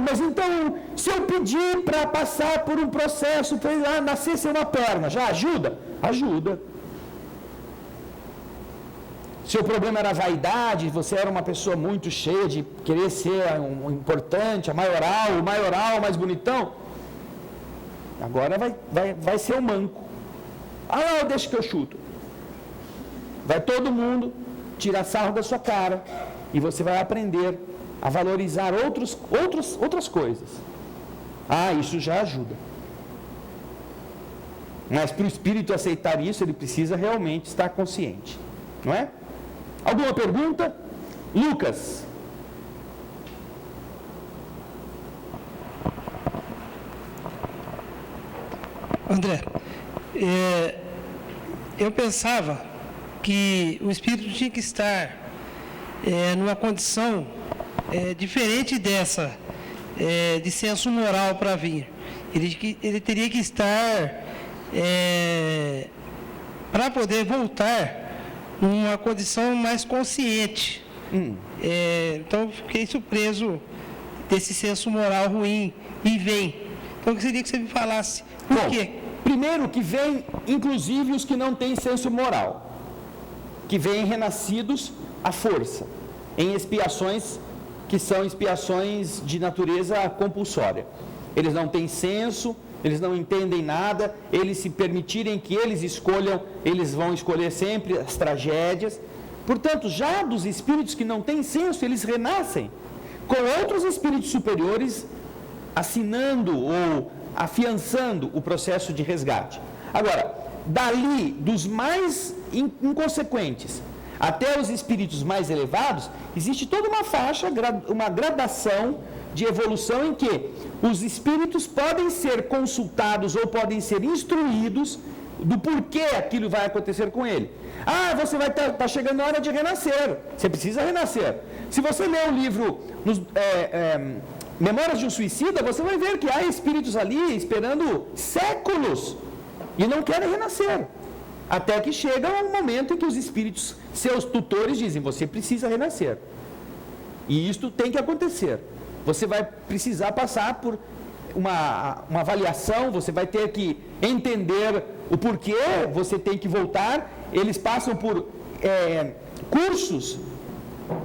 Mas então, se eu pedir para passar por um processo, para nascer uma perna, já ajuda? Ajuda. Se o problema era vaidade, você era uma pessoa muito cheia de querer ser um importante, o maioral, mais bonitão, agora vai ser o manco. Deixa que eu chuto. Vai todo mundo tirar sarro da sua cara e você vai aprender a valorizar outras coisas. Isso já ajuda. Mas para o espírito aceitar isso, ele precisa realmente estar consciente, não é? Alguma pergunta? Lucas. André, eu pensava que o espírito tinha que estar numa condição diferente dessa, de senso moral para vir. Ele teria que estar, para poder voltar, numa condição mais consciente. Então, eu fiquei surpreso desse senso moral ruim, e vem. Então, eu gostaria que você me falasse por quê. Primeiro que vem, inclusive, os que não têm senso moral, que vêm renascidos à força, em expiações que são expiações de natureza compulsória. Eles não têm senso, eles não entendem nada, eles se permitirem que eles escolham, eles vão escolher sempre as tragédias. Portanto, já dos espíritos que não têm senso, eles renascem com outros espíritos superiores, assinando ou afiançando o processo de resgate. Agora, dali, dos mais inconsequentes até os espíritos mais elevados, existe toda uma faixa, uma gradação de evolução em que os espíritos podem ser consultados ou podem ser instruídos do porquê aquilo vai acontecer com ele. Você vai estar chegando a hora de renascer, você precisa renascer. Se você ler o livro Memórias de um Suicida, você vai ver que há espíritos ali esperando séculos e não querem renascer. Até que chega um momento em que os espíritos, seus tutores, dizem: você precisa renascer. E isto tem que acontecer. Você vai precisar passar por uma avaliação, você vai ter que entender o porquê você tem que voltar. Eles passam por cursos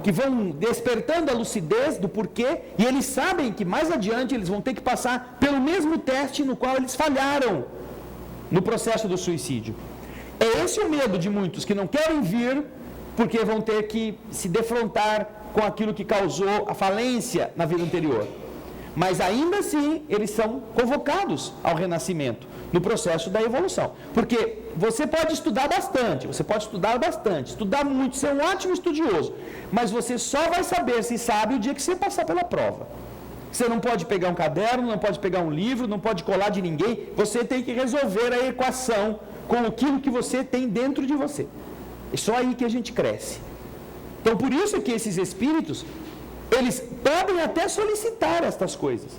que vão despertando a lucidez do porquê, e eles sabem que mais adiante eles vão ter que passar pelo mesmo teste no qual eles falharam no processo do suicídio. É esse o medo de muitos que não querem vir, porque vão ter que se defrontar com aquilo que causou a falência na vida anterior. Mas ainda assim, eles são convocados ao renascimento, no processo da evolução. Porque você pode estudar bastante, estudar muito, ser um ótimo estudioso, mas você só vai saber se sabe o dia que você passar pela prova. Você não pode pegar um caderno, não pode pegar um livro, não pode colar de ninguém, você tem que resolver a equação com aquilo que você tem dentro de você. É só aí que a gente cresce. Então, por isso que esses espíritos, eles podem até solicitar estas coisas.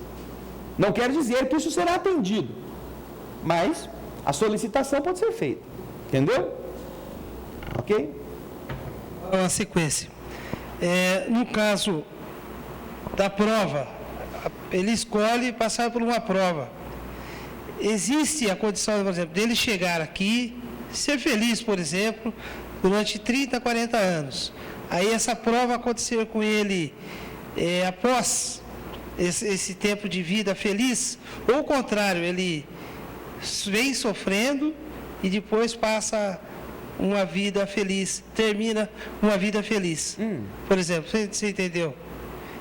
Não quer dizer que isso será atendido, mas a solicitação pode ser feita. Entendeu? Ok? Uma sequência. No caso da prova, ele escolhe passar por uma prova. Existe a condição, por exemplo, dele chegar aqui, ser feliz, por exemplo, durante 30, 40 anos. Aí essa prova acontecer com ele após esse tempo de vida feliz, ou o contrário, ele vem sofrendo e depois passa uma vida feliz, termina uma vida feliz. Por exemplo, você entendeu?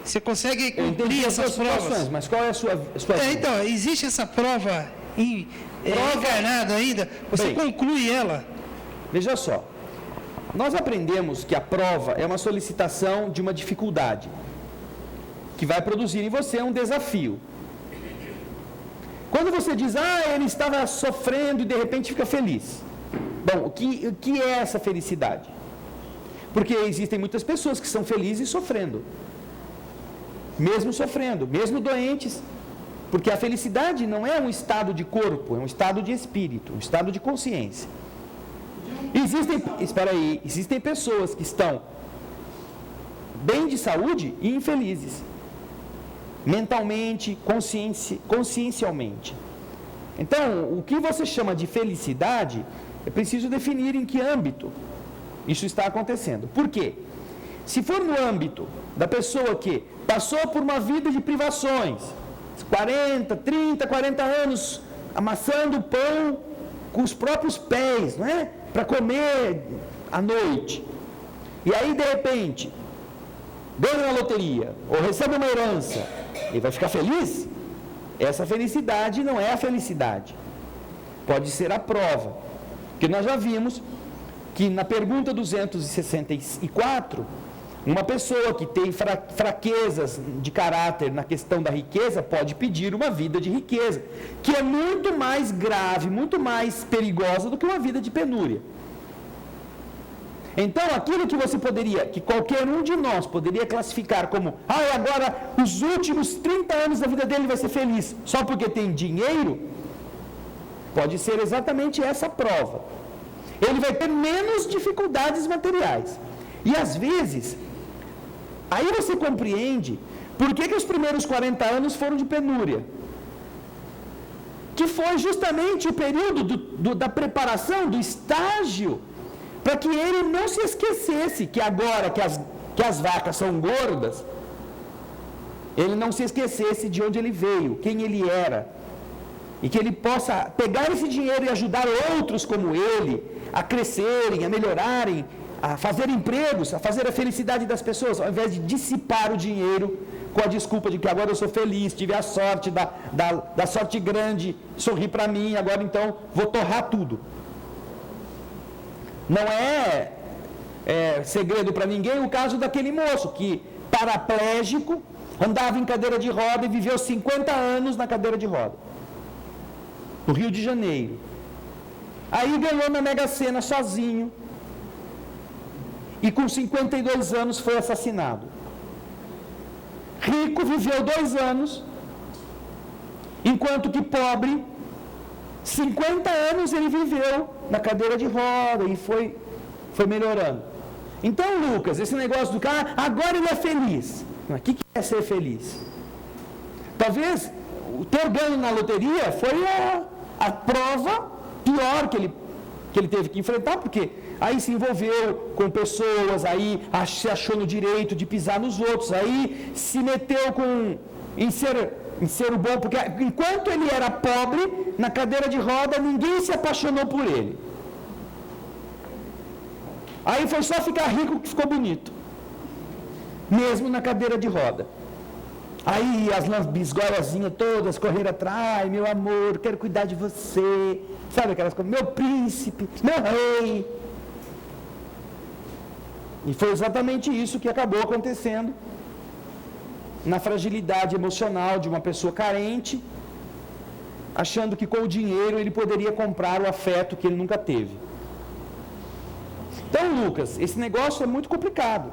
Você consegue cumprir essas provas? Mas qual é a sua então, existe essa prova encarnada ainda? Você Bem, conclui ela? Veja só. Nós aprendemos que a prova é uma solicitação de uma dificuldade, que vai produzir em você um desafio. Quando você diz, ele estava sofrendo e de repente fica feliz. Bom, o que é essa felicidade? Porque existem muitas pessoas que são felizes sofrendo. Mesmo doentes. Porque a felicidade não é um estado de corpo, é um estado de espírito, um estado de consciência. Existem pessoas que estão bem de saúde e infelizes. Mentalmente, consciencialmente. Então, o que você chama de felicidade, é preciso definir em que âmbito isso está acontecendo. Por quê? Se for no âmbito da pessoa que passou por uma vida de privações, 40 anos, amassando pão com os próprios pés, não é? Para comer à noite. E aí, de repente, ganha uma loteria, ou recebe uma herança, ele vai ficar feliz? Essa felicidade não é a felicidade. Pode ser a prova. Porque nós já vimos que na pergunta 264, uma pessoa que tem fraquezas de caráter na questão da riqueza pode pedir uma vida de riqueza, que é muito mais grave, muito mais perigosa do que uma vida de penúria. Então, aquilo que você poderia, que qualquer um de nós poderia classificar como, agora os últimos 30 anos da vida dele vai ser feliz, só porque tem dinheiro, pode ser exatamente essa prova. Ele vai ter menos dificuldades materiais. E às vezes, aí você compreende por que os primeiros 40 anos foram de penúria. Que foi justamente o período da preparação, do estágio, para que ele não se esquecesse que agora que as vacas são gordas, ele não se esquecesse de onde ele veio, quem ele era, e que ele possa pegar esse dinheiro e ajudar outros como ele a crescerem, a melhorarem, a fazer empregos, a fazer a felicidade das pessoas, ao invés de dissipar o dinheiro com a desculpa de que agora eu sou feliz, tive a sorte da sorte grande, sorri para mim, agora então vou torrar tudo. Não é segredo para ninguém o caso daquele moço que, paraplégico, andava em cadeira de roda e viveu 50 anos na cadeira de roda, no Rio de Janeiro. Aí ganhou na Mega Sena sozinho e com 52 anos foi assassinado. Rico viveu 2 anos, enquanto que pobre, 50 anos ele viveu na cadeira de roda e foi melhorando. Então, Lucas, esse negócio do cara, agora ele é feliz. Mas o que é ser feliz? Talvez o ter ganho na loteria foi a prova pior que ele teve que enfrentar, porque aí se envolveu com pessoas, aí se achou no direito de pisar nos outros, aí se meteu em ser o bom, porque enquanto ele era pobre, na cadeira de roda, ninguém se apaixonou por ele. Aí foi só ficar rico que ficou bonito, mesmo na cadeira de roda. Aí as lambisgoiazinhas todas correram atrás, meu amor, quero cuidar de você, sabe aquelas coisas, meu príncipe, meu rei. E foi exatamente isso que acabou acontecendo na fragilidade emocional de uma pessoa carente, achando que com o dinheiro ele poderia comprar o afeto que ele nunca teve. Então, Lucas, esse negócio é muito complicado.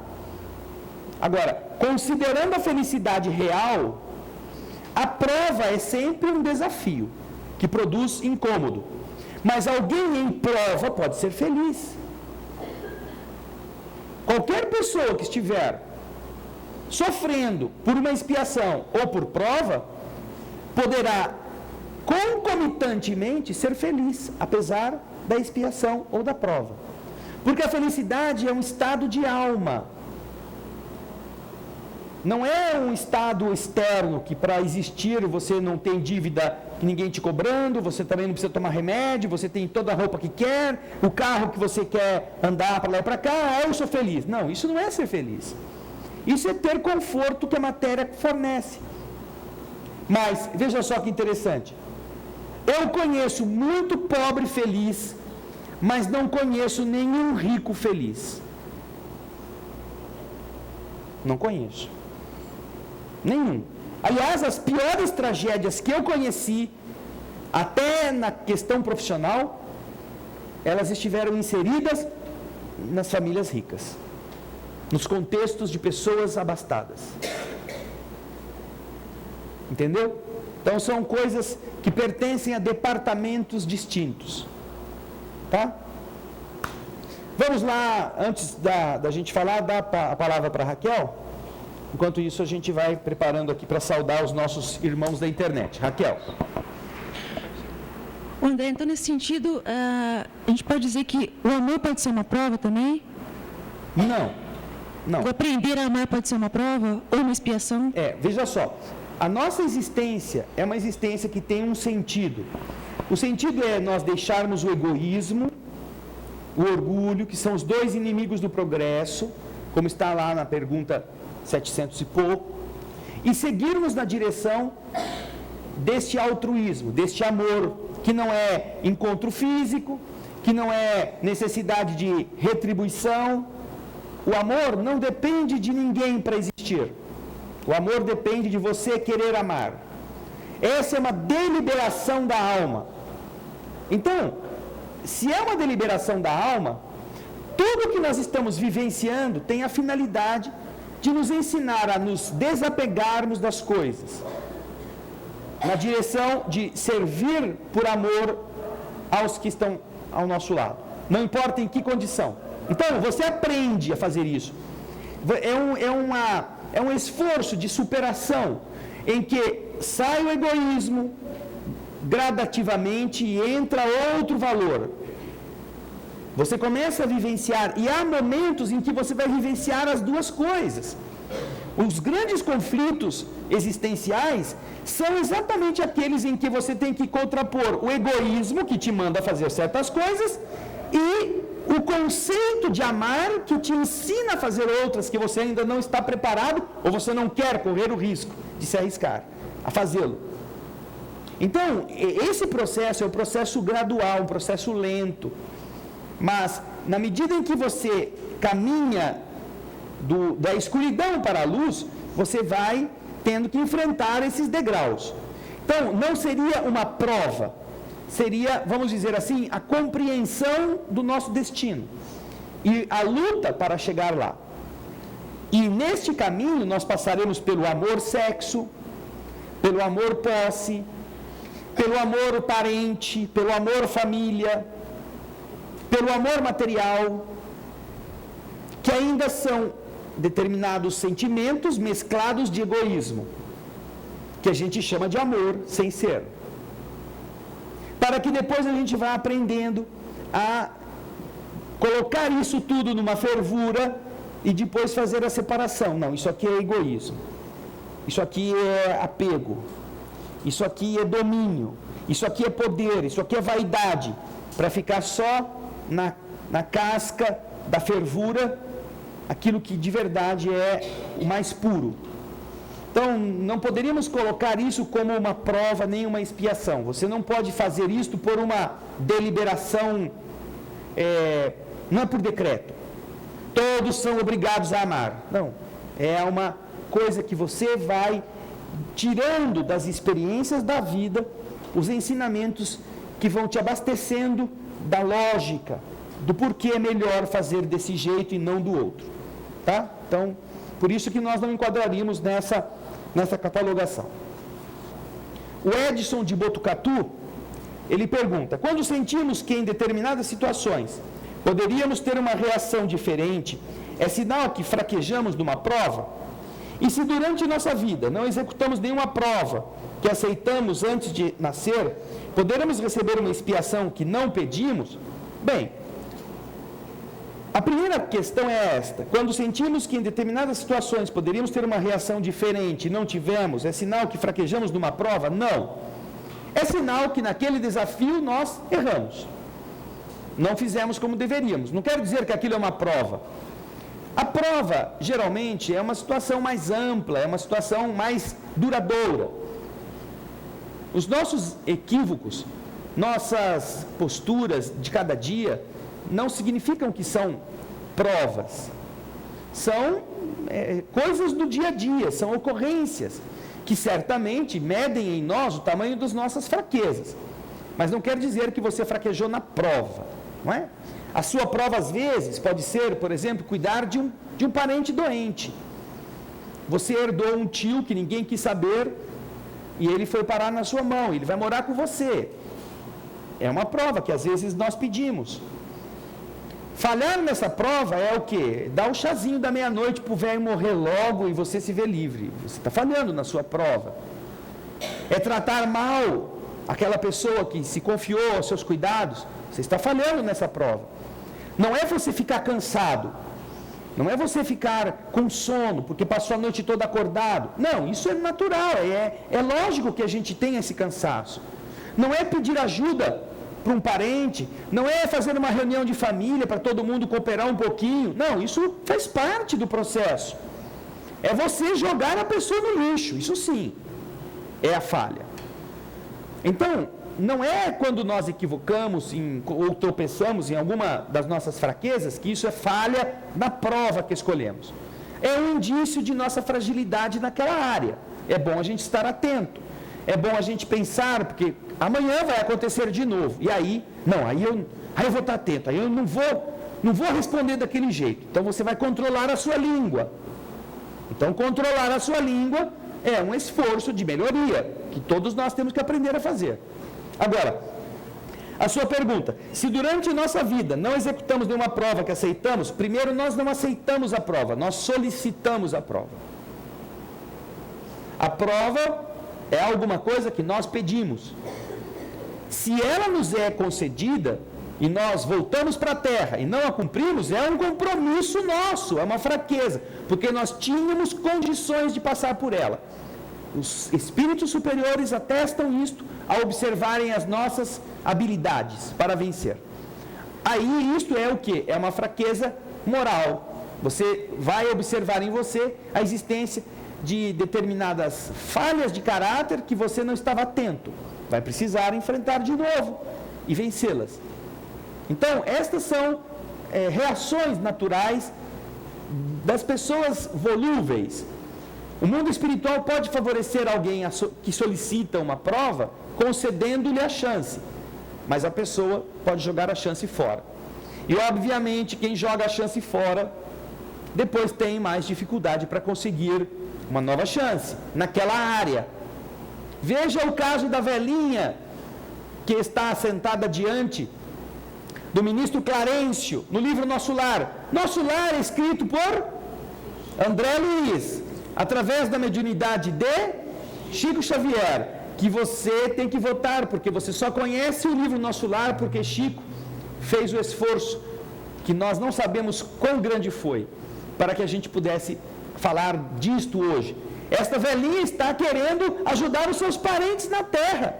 Agora, considerando a felicidade real, a prova é sempre um desafio, que produz incômodo. Mas alguém em prova pode ser feliz. Qualquer pessoa que estiver sofrendo por uma expiação ou por prova, poderá concomitantemente ser feliz, apesar da expiação ou da prova. Porque a felicidade é um estado de alma. Não é um estado externo que para existir você não tem dívida, ninguém te cobrando, você também não precisa tomar remédio, você tem toda a roupa que quer, o carro que você quer andar para lá e para cá, eu sou feliz. Não, isso não é ser feliz. Isso é ter conforto que a matéria fornece. Mas, veja só que interessante. Eu conheço muito pobre feliz, mas não conheço nenhum rico feliz. Não conheço. Nenhum. Aliás, as piores tragédias que eu conheci, até na questão profissional, elas estiveram inseridas nas famílias ricas, nos contextos de pessoas abastadas. Entendeu? Então são coisas que pertencem a departamentos distintos. Tá? Vamos lá, antes da gente falar, dar a palavra para a Raquel. Enquanto isso, a gente vai preparando aqui para saudar os nossos irmãos da internet. Raquel. André, então nesse sentido, a gente pode dizer que o amor pode ser uma prova também? Não. O aprender a amar pode ser uma prova ou uma expiação? Veja só. A nossa existência é uma existência que tem um sentido. O sentido é nós deixarmos o egoísmo, o orgulho, que são os dois inimigos do progresso, como está lá na pergunta 700 e pouco, e seguirmos na direção deste altruísmo, deste amor, que não é encontro físico, que não é necessidade de retribuição. O amor não depende de ninguém para existir. O amor depende de você querer amar. Essa é uma deliberação da alma. Então, se é uma deliberação da alma, tudo que nós estamos vivenciando tem a finalidade de nos ensinar a nos desapegarmos das coisas, na direção de servir por amor aos que estão ao nosso lado, não importa em que condição. Então, você aprende a fazer isso. É um esforço de superação, em que sai o egoísmo gradativamente e entra outro valor. Você começa a vivenciar, e há momentos em que você vai vivenciar as duas coisas. Os grandes conflitos existenciais são exatamente aqueles em que você tem que contrapor o egoísmo, que te manda fazer certas coisas, e o conceito de amar, que te ensina a fazer outras que você ainda não está preparado, ou você não quer correr o risco de se arriscar a fazê-lo. Então, esse processo é um processo gradual, um processo lento. Mas, na medida em que você caminha da escuridão para a luz, você vai tendo que enfrentar esses degraus. Então, não seria uma prova, seria, vamos dizer assim, a compreensão do nosso destino e a luta para chegar lá. E neste caminho nós passaremos pelo amor sexo, pelo amor posse, pelo amor parente, pelo amor família, pelo amor material, que ainda são determinados sentimentos mesclados de egoísmo, que a gente chama de amor sem ser. Para que depois a gente vá aprendendo a colocar isso tudo numa fervura e depois fazer a separação. Não, isso aqui é egoísmo, isso aqui é apego, isso aqui é domínio, isso aqui é poder, isso aqui é vaidade, para ficar só na casca da fervura, aquilo que de verdade é o mais puro. Então, não poderíamos colocar isso como uma prova, nem uma expiação. Você não pode fazer isto por uma deliberação, não é por decreto. Todos são obrigados a amar. Não, é uma coisa que você vai tirando das experiências da vida, os ensinamentos que vão te abastecendo da lógica, do porquê é melhor fazer desse jeito e não do outro. Tá? Então, por isso que nós não enquadraríamos nessa catalogação. O Edson de Botucatu, ele pergunta: quando sentimos que em determinadas situações poderíamos ter uma reação diferente, é sinal que fraquejamos numa prova? E se durante nossa vida não executamos nenhuma prova que aceitamos antes de nascer, poderemos receber uma expiação que não pedimos? Bem, a primeira questão é esta: quando sentimos que em determinadas situações poderíamos ter uma reação diferente e não tivemos, é sinal que fraquejamos numa prova? Não. É sinal que naquele desafio nós erramos. Não fizemos como deveríamos. Não quero dizer que aquilo é uma prova. A prova, geralmente, é uma situação mais ampla, é uma situação mais duradoura. Os nossos equívocos, nossas posturas de cada dia, não significam que são provas. São coisas do dia a dia, são ocorrências que certamente medem em nós o tamanho das nossas fraquezas. Mas não quer dizer que você fraquejou na prova, não é? A sua prova, às vezes, pode ser, por exemplo, cuidar de um parente doente. Você herdou um tio que ninguém quis saber e ele foi parar na sua mão, ele vai morar com você. É uma prova que, às vezes, nós pedimos. Falhar nessa prova é o quê? Dar o chazinho da meia-noite para o velho morrer logo e você se ver livre. Você está falhando na sua prova. É tratar mal aquela pessoa que se confiou aos seus cuidados. Você está falhando nessa prova. Não é você ficar cansado. Não é você ficar com sono, porque passou a noite toda acordado. Não, isso é natural, é lógico que a gente tenha esse cansaço. Não é pedir ajuda para um parente, não é fazer uma reunião de família para todo mundo cooperar um pouquinho. Não, isso faz parte do processo. É você jogar a pessoa no lixo, isso sim, é a falha. Então, não é quando nós equivocamos ou tropeçamos em alguma das nossas fraquezas que isso é falha na prova que escolhemos. É um indício de nossa fragilidade naquela área. É bom a gente estar atento. É bom a gente pensar, porque amanhã vai acontecer de novo. E aí, não, aí eu vou estar atento. Aí eu não vou não vou responder daquele jeito. Então você vai controlar a sua língua. Então controlar a sua língua é um esforço de melhoria, que todos nós temos que aprender a fazer. Agora, a sua pergunta, se durante nossa vida não executamos nenhuma prova que aceitamos, primeiro nós não aceitamos a prova, nós solicitamos a prova. A prova é alguma coisa que nós pedimos. Se ela nos é concedida e nós voltamos para a terra e não a cumprimos, é um compromisso nosso, é uma fraqueza, porque nós tínhamos condições de passar por ela. Os espíritos superiores atestam isto ao observarem as nossas habilidades para vencer. Aí isto é o que? É uma fraqueza moral. Você vai observar em você a existência de determinadas falhas de caráter que você não estava atento. Vai precisar enfrentar de novo e vencê-las. Então, estas são reações naturais das pessoas volúveis. O mundo espiritual pode favorecer alguém que solicita uma prova, concedendo-lhe a chance. Mas a pessoa pode jogar a chance fora. E, obviamente, quem joga a chance fora, depois tem mais dificuldade para conseguir uma nova chance naquela área. Veja o caso da velhinha que está sentada diante do ministro Clarencio, no livro Nosso Lar. Nosso Lar é escrito por André Luiz, através da mediunidade de Chico Xavier, que você tem que votar, porque você só conhece o livro Nosso Lar porque Chico fez o esforço, que nós não sabemos quão grande foi, para que a gente pudesse falar disto hoje. Esta velhinha está querendo ajudar os seus parentes na terra.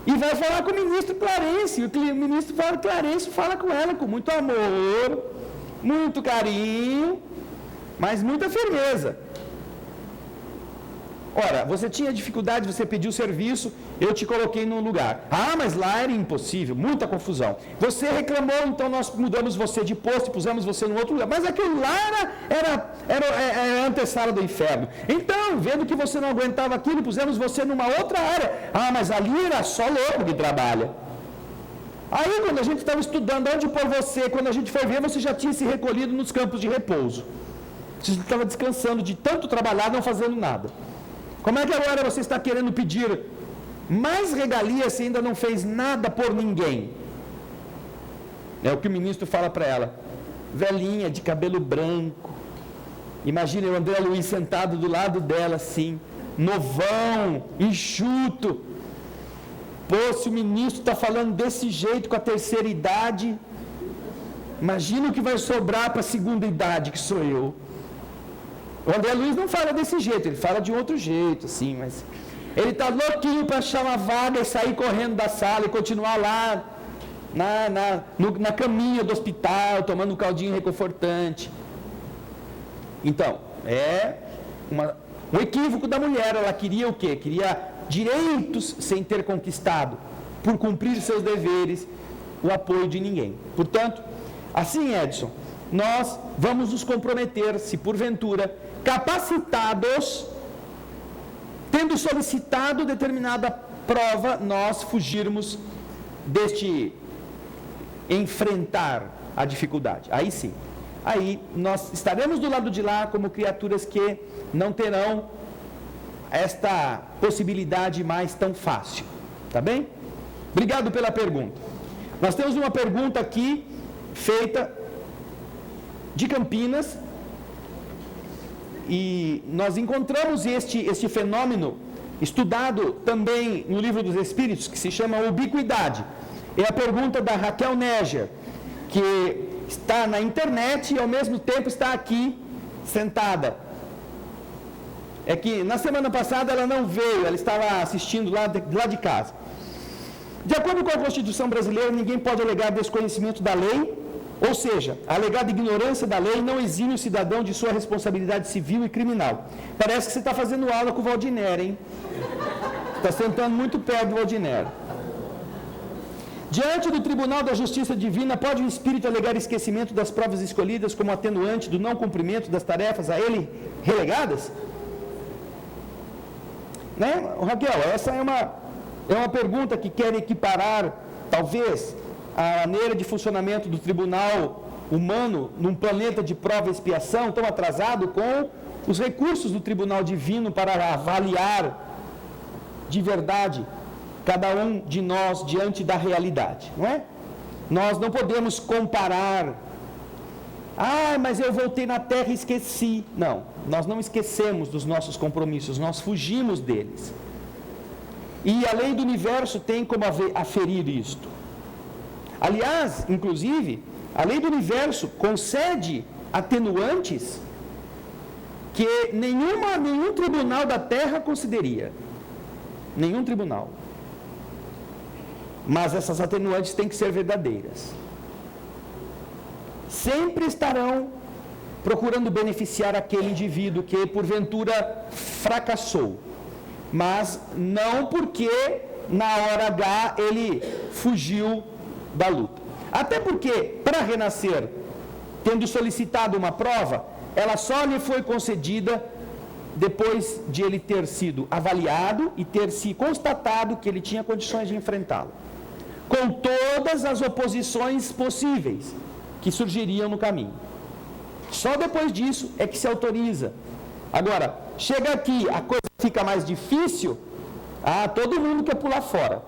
E vai falar com o ministro Clarencio. O ministro Clarencio fala com ela com muito amor, muito carinho, mas muita firmeza. Ora, você tinha dificuldade, você pediu serviço, eu te coloquei num lugar. Ah, mas lá era impossível, muita confusão. Você reclamou, então nós mudamos você de posto e pusemos você num outro lugar. Mas aquilo lá era a antessala do inferno. Então, vendo que você não aguentava aquilo, pusemos você numa outra área. Ah, mas ali era só louco que trabalha. Aí, quando a gente estava estudando onde pôr você, quando a gente foi ver, você já tinha se recolhido nos campos de repouso. Você estava descansando de tanto trabalhar, não fazendo nada. Como é que agora você está querendo pedir mais regalias se ainda não fez nada por ninguém? É o que o ministro fala para ela. Velhinha, de cabelo branco. Imagine o André Luiz sentado do lado dela assim, novão, enxuto. Pô, se o ministro está falando desse jeito com a terceira idade, imagina o que vai sobrar para a segunda idade, que sou eu. O André Luiz não fala desse jeito, ele fala de outro jeito, assim, mas ele está louquinho para achar uma vaga e sair correndo da sala e continuar lá na caminha do hospital, tomando um caldinho reconfortante. Então, é um equívoco da mulher. Ela queria o quê? Queria direitos sem ter conquistado, por cumprir seus deveres, o apoio de ninguém. Portanto, assim, Edson, nós vamos nos comprometer, se porventura capacitados, tendo solicitado determinada prova, nós fugirmos deste enfrentar a dificuldade. Aí sim, aí nós estaremos do lado de lá como criaturas que não terão esta possibilidade mais tão fácil. Tá bem? Obrigado pela pergunta. Nós temos uma pergunta aqui feita de Campinas, e nós encontramos este fenômeno estudado também no Livro dos Espíritos, que se chama ubiquidade. É a pergunta da Raquel Neger, que está na internet e ao mesmo tempo está aqui sentada. É que na semana passada ela não veio, ela estava assistindo lá de casa. De acordo com a Constituição brasileira, ninguém pode alegar desconhecimento da lei. Ou seja, a alegada ignorância da lei não exime o cidadão de sua responsabilidade civil e criminal. Parece que você está fazendo aula com o Valdinero, hein? Está sentando muito perto do Valdinero. Diante do Tribunal da Justiça Divina, pode o espírito alegar esquecimento das provas escolhidas como atenuante do não cumprimento das tarefas a ele relegadas? Né? Raquel, essa é uma pergunta que quer equiparar, talvez, a maneira de funcionamento do Tribunal humano num planeta de prova e expiação tão atrasado com os recursos do tribunal divino para avaliar de verdade cada um de nós diante da realidade, não é? Nós não podemos comparar. Mas eu voltei na terra e esqueci. Não, nós não esquecemos dos nossos compromissos, nós fugimos deles. E a lei do universo tem como aferir isto. Aliás, inclusive, a lei do universo concede atenuantes que nenhum tribunal da terra concederia. Nenhum tribunal. Mas essas atenuantes têm que ser verdadeiras. Sempre estarão procurando beneficiar aquele indivíduo que porventura fracassou, mas não porque na hora H ele fugiu da luta. Até porque, para renascer, tendo solicitado uma prova, ela só lhe foi concedida depois de ele ter sido avaliado e ter se constatado que ele tinha condições de enfrentá-lo, com todas as oposições possíveis que surgiriam no caminho. Só depois disso é que se autoriza. Agora, chega aqui, a coisa fica mais difícil, todo mundo quer pular fora.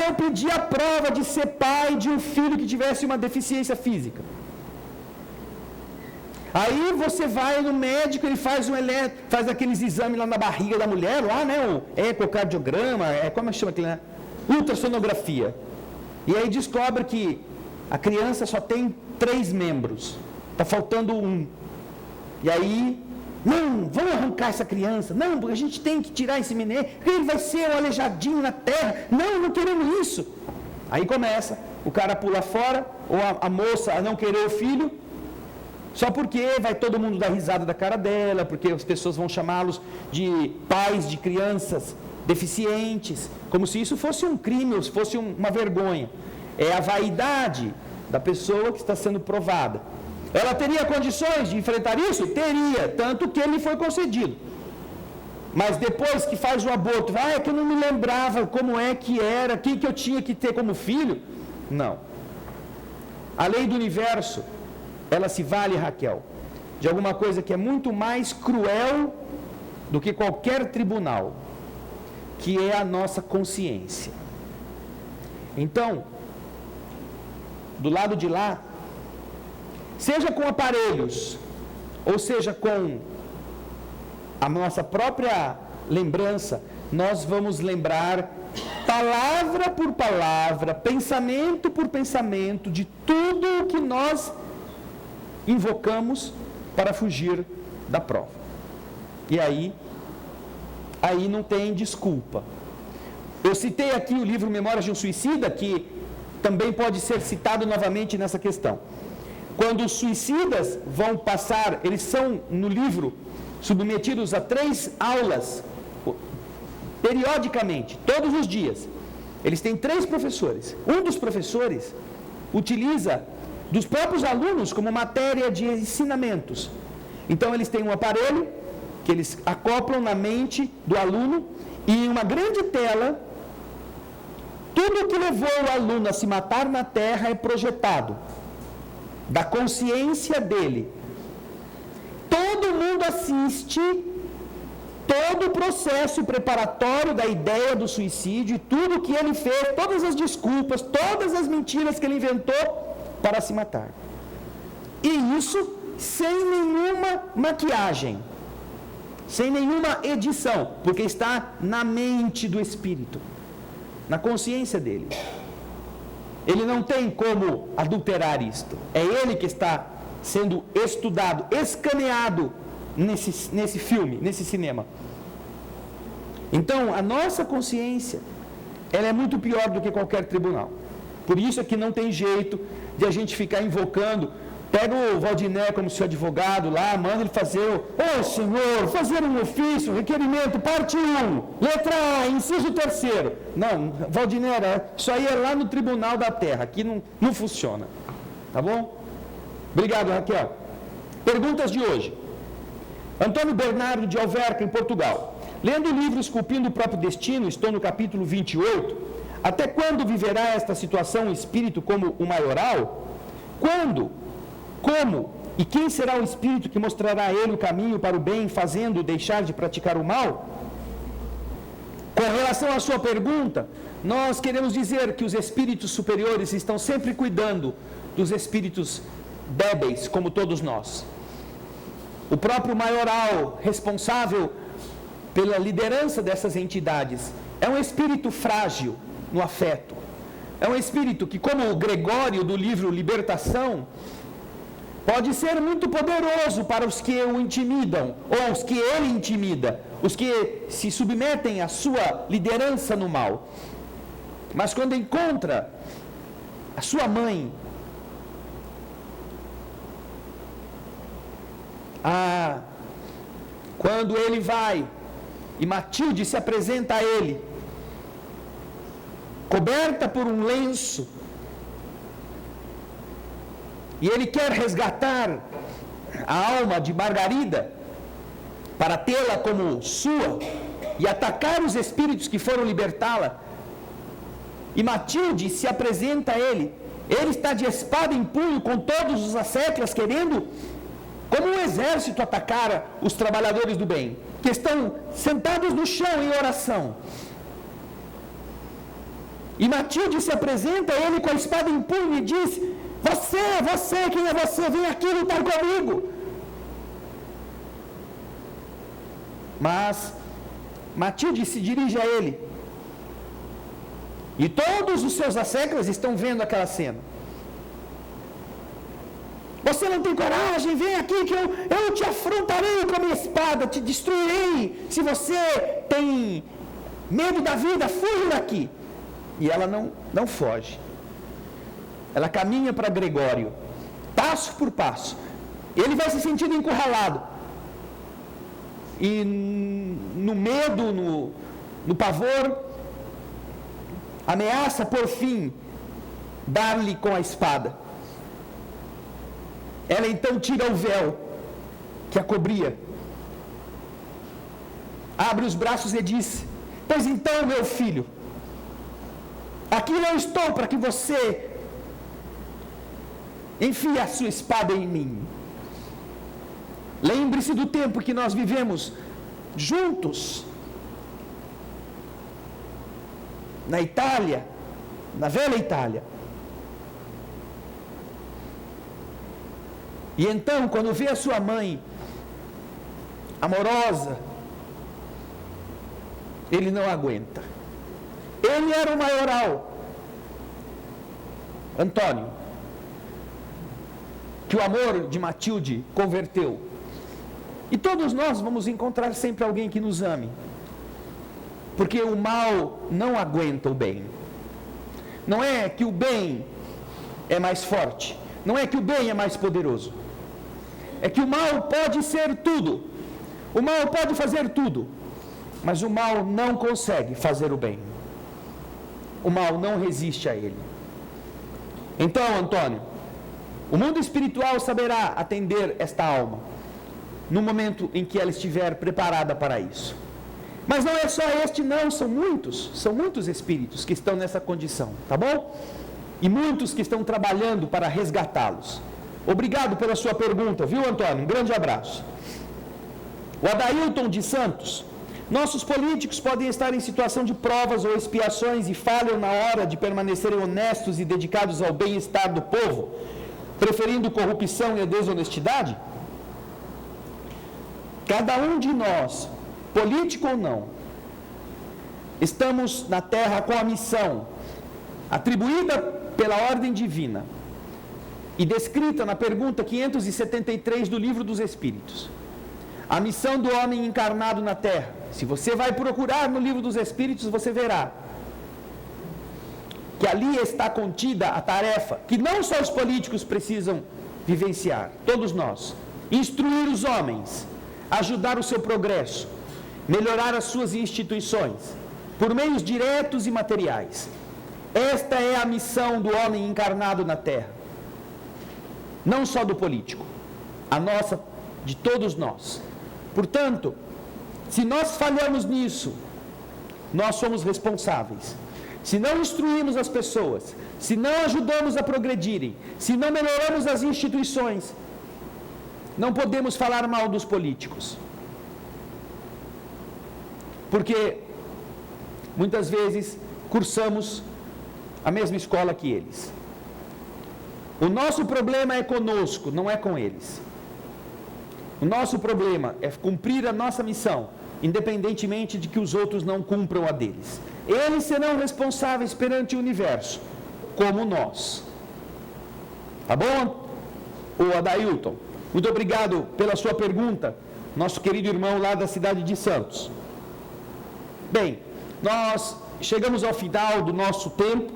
Eu pedi a prova de ser pai de um filho que tivesse uma deficiência física. Aí você vai no médico, ele faz faz aqueles exames lá na barriga da mulher, lá, né? O ecocardiograma, como chama aquele, né? Ultrassonografia. E aí descobre que a criança só tem 3 membros. Está faltando um. E aí, não, vamos arrancar essa criança. Não, porque a gente tem que tirar esse menino. Ele vai ser um aleijadinho na terra. Não queremos isso. Aí começa o cara a pular fora, ou a moça a não querer o filho, só porque vai todo mundo dar risada da cara dela, porque as pessoas vão chamá-los de pais de crianças deficientes, como se isso fosse um crime, ou se fosse uma vergonha. É a vaidade da pessoa que está sendo provada. Ela teria condições de enfrentar isso? Teria, tanto que ele foi concedido. Mas depois que faz o aborto, é que eu não me lembrava como é que era, quem que eu tinha que ter como filho? Não. A lei do universo, ela se vale, Raquel, de alguma coisa que é muito mais cruel do que qualquer tribunal, que é a nossa consciência. Então, do lado de lá, seja com aparelhos, ou seja com a nossa própria lembrança, nós vamos lembrar palavra por palavra, pensamento por pensamento, de tudo o que nós invocamos para fugir da prova. E aí não tem desculpa. Eu citei aqui o livro Memórias de um Suicida, que também pode ser citado novamente nessa questão. Quando os suicidas vão passar, eles são, no livro, submetidos a 3 aulas, periodicamente, todos os dias. Eles têm 3 professores. Um dos professores utiliza dos próprios alunos como matéria de ensinamentos. Então, eles têm um aparelho que eles acoplam na mente do aluno e em uma grande tela, tudo o que levou o aluno a se matar na terra é projetado, da consciência dele. Todo mundo assiste todo o processo preparatório da ideia do suicídio, tudo o que ele fez, todas as desculpas, todas as mentiras que ele inventou para se matar. E isso sem nenhuma maquiagem, sem nenhuma edição, porque está na mente do espírito, na consciência dele. Ele não tem como adulterar isto. É ele que está sendo estudado, escaneado nesse filme, nesse cinema. Então, a nossa consciência, ela é muito pior do que qualquer tribunal. Por isso é que não tem jeito de a gente ficar invocando. Pega o Valdiné como seu advogado lá, manda ele fazer, senhor, fazer um ofício, requerimento, parte 1, letra A, inciso 3º. Não, Valdiné, isso aí é lá no Tribunal da Terra, aqui não funciona. Tá bom? Obrigado, Raquel. Perguntas de hoje. Antônio Bernardo de Alverca, em Portugal. Lendo o livro Esculpindo o Próprio Destino, estou no capítulo 28. Até quando viverá esta situação o espírito como o maioral? Quando Como? E quem será o Espírito que mostrará a ele o caminho para o bem, fazendo deixar de praticar o mal? Com relação à sua pergunta, nós queremos dizer que os espíritos superiores estão sempre cuidando dos espíritos débeis, como todos nós. O próprio maioral responsável pela liderança dessas entidades é um espírito frágil no afeto. É um espírito que, como o Gregório do livro Libertação, pode ser muito poderoso para os que o intimidam, ou os que ele intimida, os que se submetem à sua liderança no mal. Mas quando encontra a sua mãe, quando ele vai e Matilde se apresenta a ele, coberta por um lenço, e ele quer resgatar a alma de Margarida para tê-la como sua e atacar os espíritos que foram libertá-la. E Matilde se apresenta a ele. Ele está de espada em punho com todos os asseclas, querendo, como um exército, atacar os trabalhadores do bem, que estão sentados no chão em oração. E Matilde se apresenta a ele com a espada em punho e diz: Você, quem é você? Vem aqui lutar comigo. Mas Matilde se dirige a ele. E todos os seus asseclas estão vendo aquela cena. Você não tem coragem? Vem aqui que eu te afrontarei com a minha espada, te destruirei. Se você tem medo da vida, fuja daqui. E ela não foge. Ela caminha para Gregório, passo por passo. Ele vai se sentindo encurralado. E no medo, no pavor, ameaça por fim dar-lhe com a espada. Ela então tira o véu que a cobria, abre os braços e diz: Pois então, meu filho, aqui eu estou para que você enfie a sua espada em mim. Lembre-se do tempo que nós vivemos juntos na Itália, na velha Itália. E então, quando vê a sua mãe amorosa, ele não aguenta. Ele era o maioral, Antônio, que o amor de Matilde converteu. E todos nós vamos encontrar sempre alguém que nos ame, porque o mal não aguenta o bem. Não é que o bem é mais forte, não é que o bem é mais poderoso, é que o mal pode ser tudo, o mal pode fazer tudo, mas o mal não consegue fazer o bem. O mal não resiste a ele. Então, Antônio, o mundo espiritual saberá atender esta alma no momento em que ela estiver preparada para isso. Mas não é só este não, são muitos espíritos que estão nessa condição, tá bom? E muitos que estão trabalhando para resgatá-los. Obrigado pela sua pergunta, viu, Antônio? Um grande abraço. O Adailton de Santos: Nossos políticos podem estar em situação de provas ou expiações e falham na hora de permanecerem honestos e dedicados ao bem-estar do povo, preferindo corrupção e a desonestidade? Cada um de nós, político ou não, estamos na Terra com a missão atribuída pela ordem divina e descrita na pergunta 573 do Livro dos Espíritos. A missão do homem encarnado na Terra. Se você vai procurar no Livro dos Espíritos, você verá que ali está contida a tarefa que não só os políticos precisam vivenciar, todos nós: instruir os homens, ajudar o seu progresso, melhorar as suas instituições, por meios diretos e materiais. Esta é a missão do homem encarnado na Terra. Não só do político, a nossa, de todos nós. Portanto, se nós falhamos nisso, nós somos responsáveis. Se não instruímos as pessoas, se não ajudamos a progredirem, se não melhoramos as instituições, não podemos falar mal dos políticos. Porque muitas vezes cursamos a mesma escola que eles. O nosso problema é conosco, não é com eles. O nosso problema é cumprir a nossa missão, independentemente de que os outros não cumpram a deles. Eles serão responsáveis perante o universo, como nós. Tá bom, o Adailton? Muito obrigado pela sua pergunta, nosso querido irmão lá da cidade de Santos. Bem, nós chegamos ao final do nosso tempo.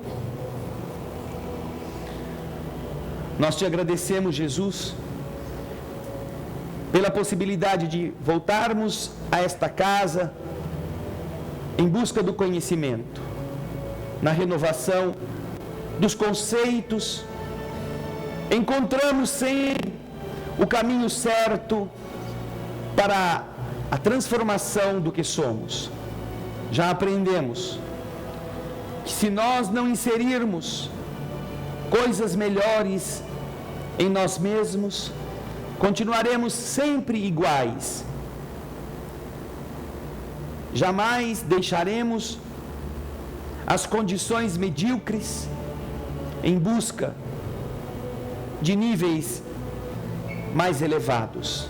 Nós te agradecemos, Jesus, pela possibilidade de voltarmos a esta casa em busca do conhecimento, na renovação dos conceitos. Encontramos sempre o caminho certo para a transformação do que somos. Já aprendemos que se nós não inserirmos coisas melhores em nós mesmos, continuaremos sempre iguais. Jamais deixaremos as condições medíocres em busca de níveis mais elevados.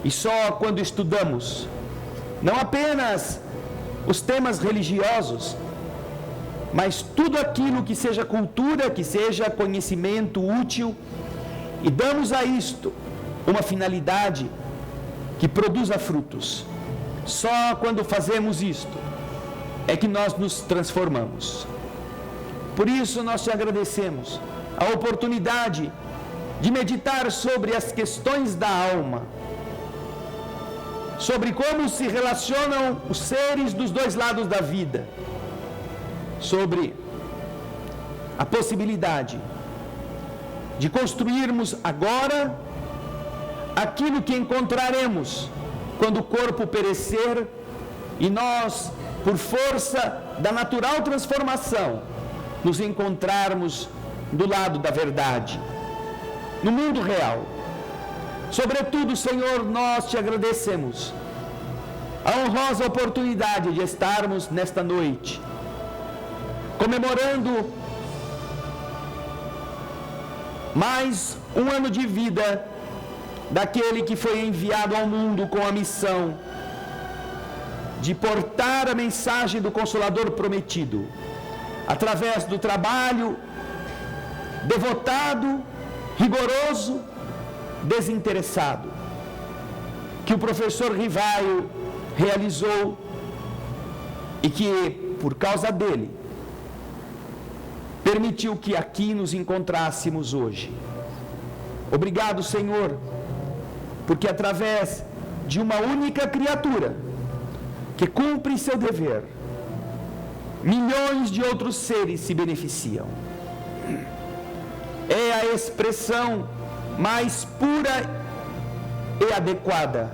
E só quando estudamos, não apenas os temas religiosos, mas tudo aquilo que seja cultura, que seja conhecimento útil, e damos a isto uma finalidade que produza frutos. Só quando fazemos isto é que nós nos transformamos. Por isso nós te agradecemos a oportunidade de meditar sobre as questões da alma, sobre como se relacionam os seres dos dois lados da vida, sobre a possibilidade de construirmos agora aquilo que encontraremos quando o corpo perecer e nós, por força da natural transformação, nos encontrarmos do lado da verdade, no mundo real. Sobretudo, Senhor, nós te agradecemos a honrosa oportunidade de estarmos nesta noite comemorando mais um ano de vida daquele que foi enviado ao mundo com a missão de portar a mensagem do Consolador prometido, através do trabalho devotado, rigoroso, desinteressado, que o professor Rivaio realizou e que, por causa dele, permitiu que aqui nos encontrássemos hoje. Obrigado, Senhor, porque através de uma única criatura que cumpre seu dever, milhões de outros seres se beneficiam. É a expressão mais pura e adequada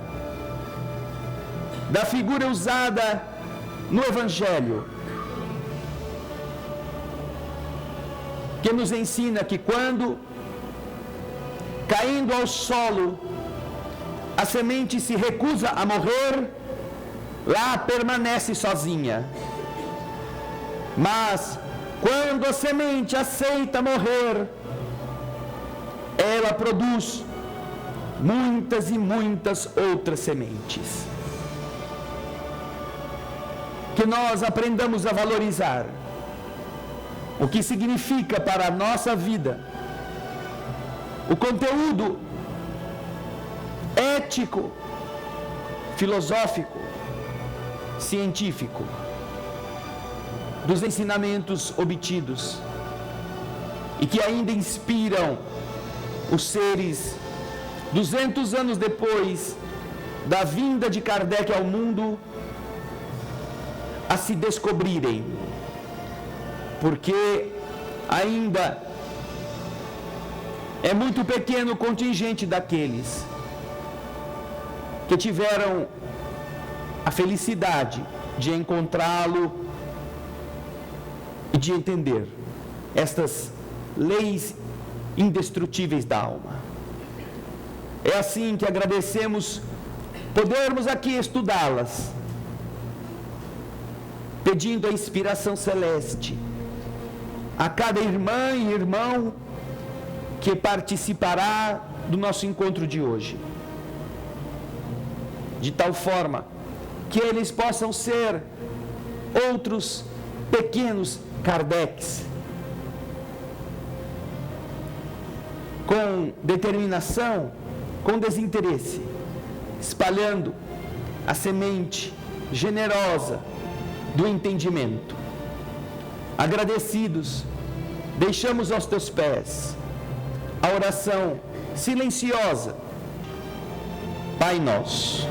da figura usada no Evangelho, que nos ensina que quando, caindo ao solo, a semente se recusa a morrer, lá permanece sozinha. Mas, quando a semente aceita morrer, ela produz muitas e muitas outras sementes. Que nós aprendamos a valorizar o que significa para a nossa vida o conteúdo ético, filosófico, científico dos ensinamentos obtidos e que ainda inspiram os seres 200 anos depois da vinda de Kardec ao mundo a se descobrirem, porque ainda é muito pequeno o contingente daqueles que tiveram a felicidade de encontrá-lo e de entender estas leis indestrutíveis da alma. É assim que agradecemos podermos aqui estudá-las, pedindo a inspiração celeste a cada irmã e irmão que participará do nosso encontro de hoje, de tal forma que eles possam ser outros pequenos Kardec's, com determinação, com desinteresse, espalhando a semente generosa do entendimento. Agradecidos, deixamos aos teus pés a oração silenciosa. Pai nosso,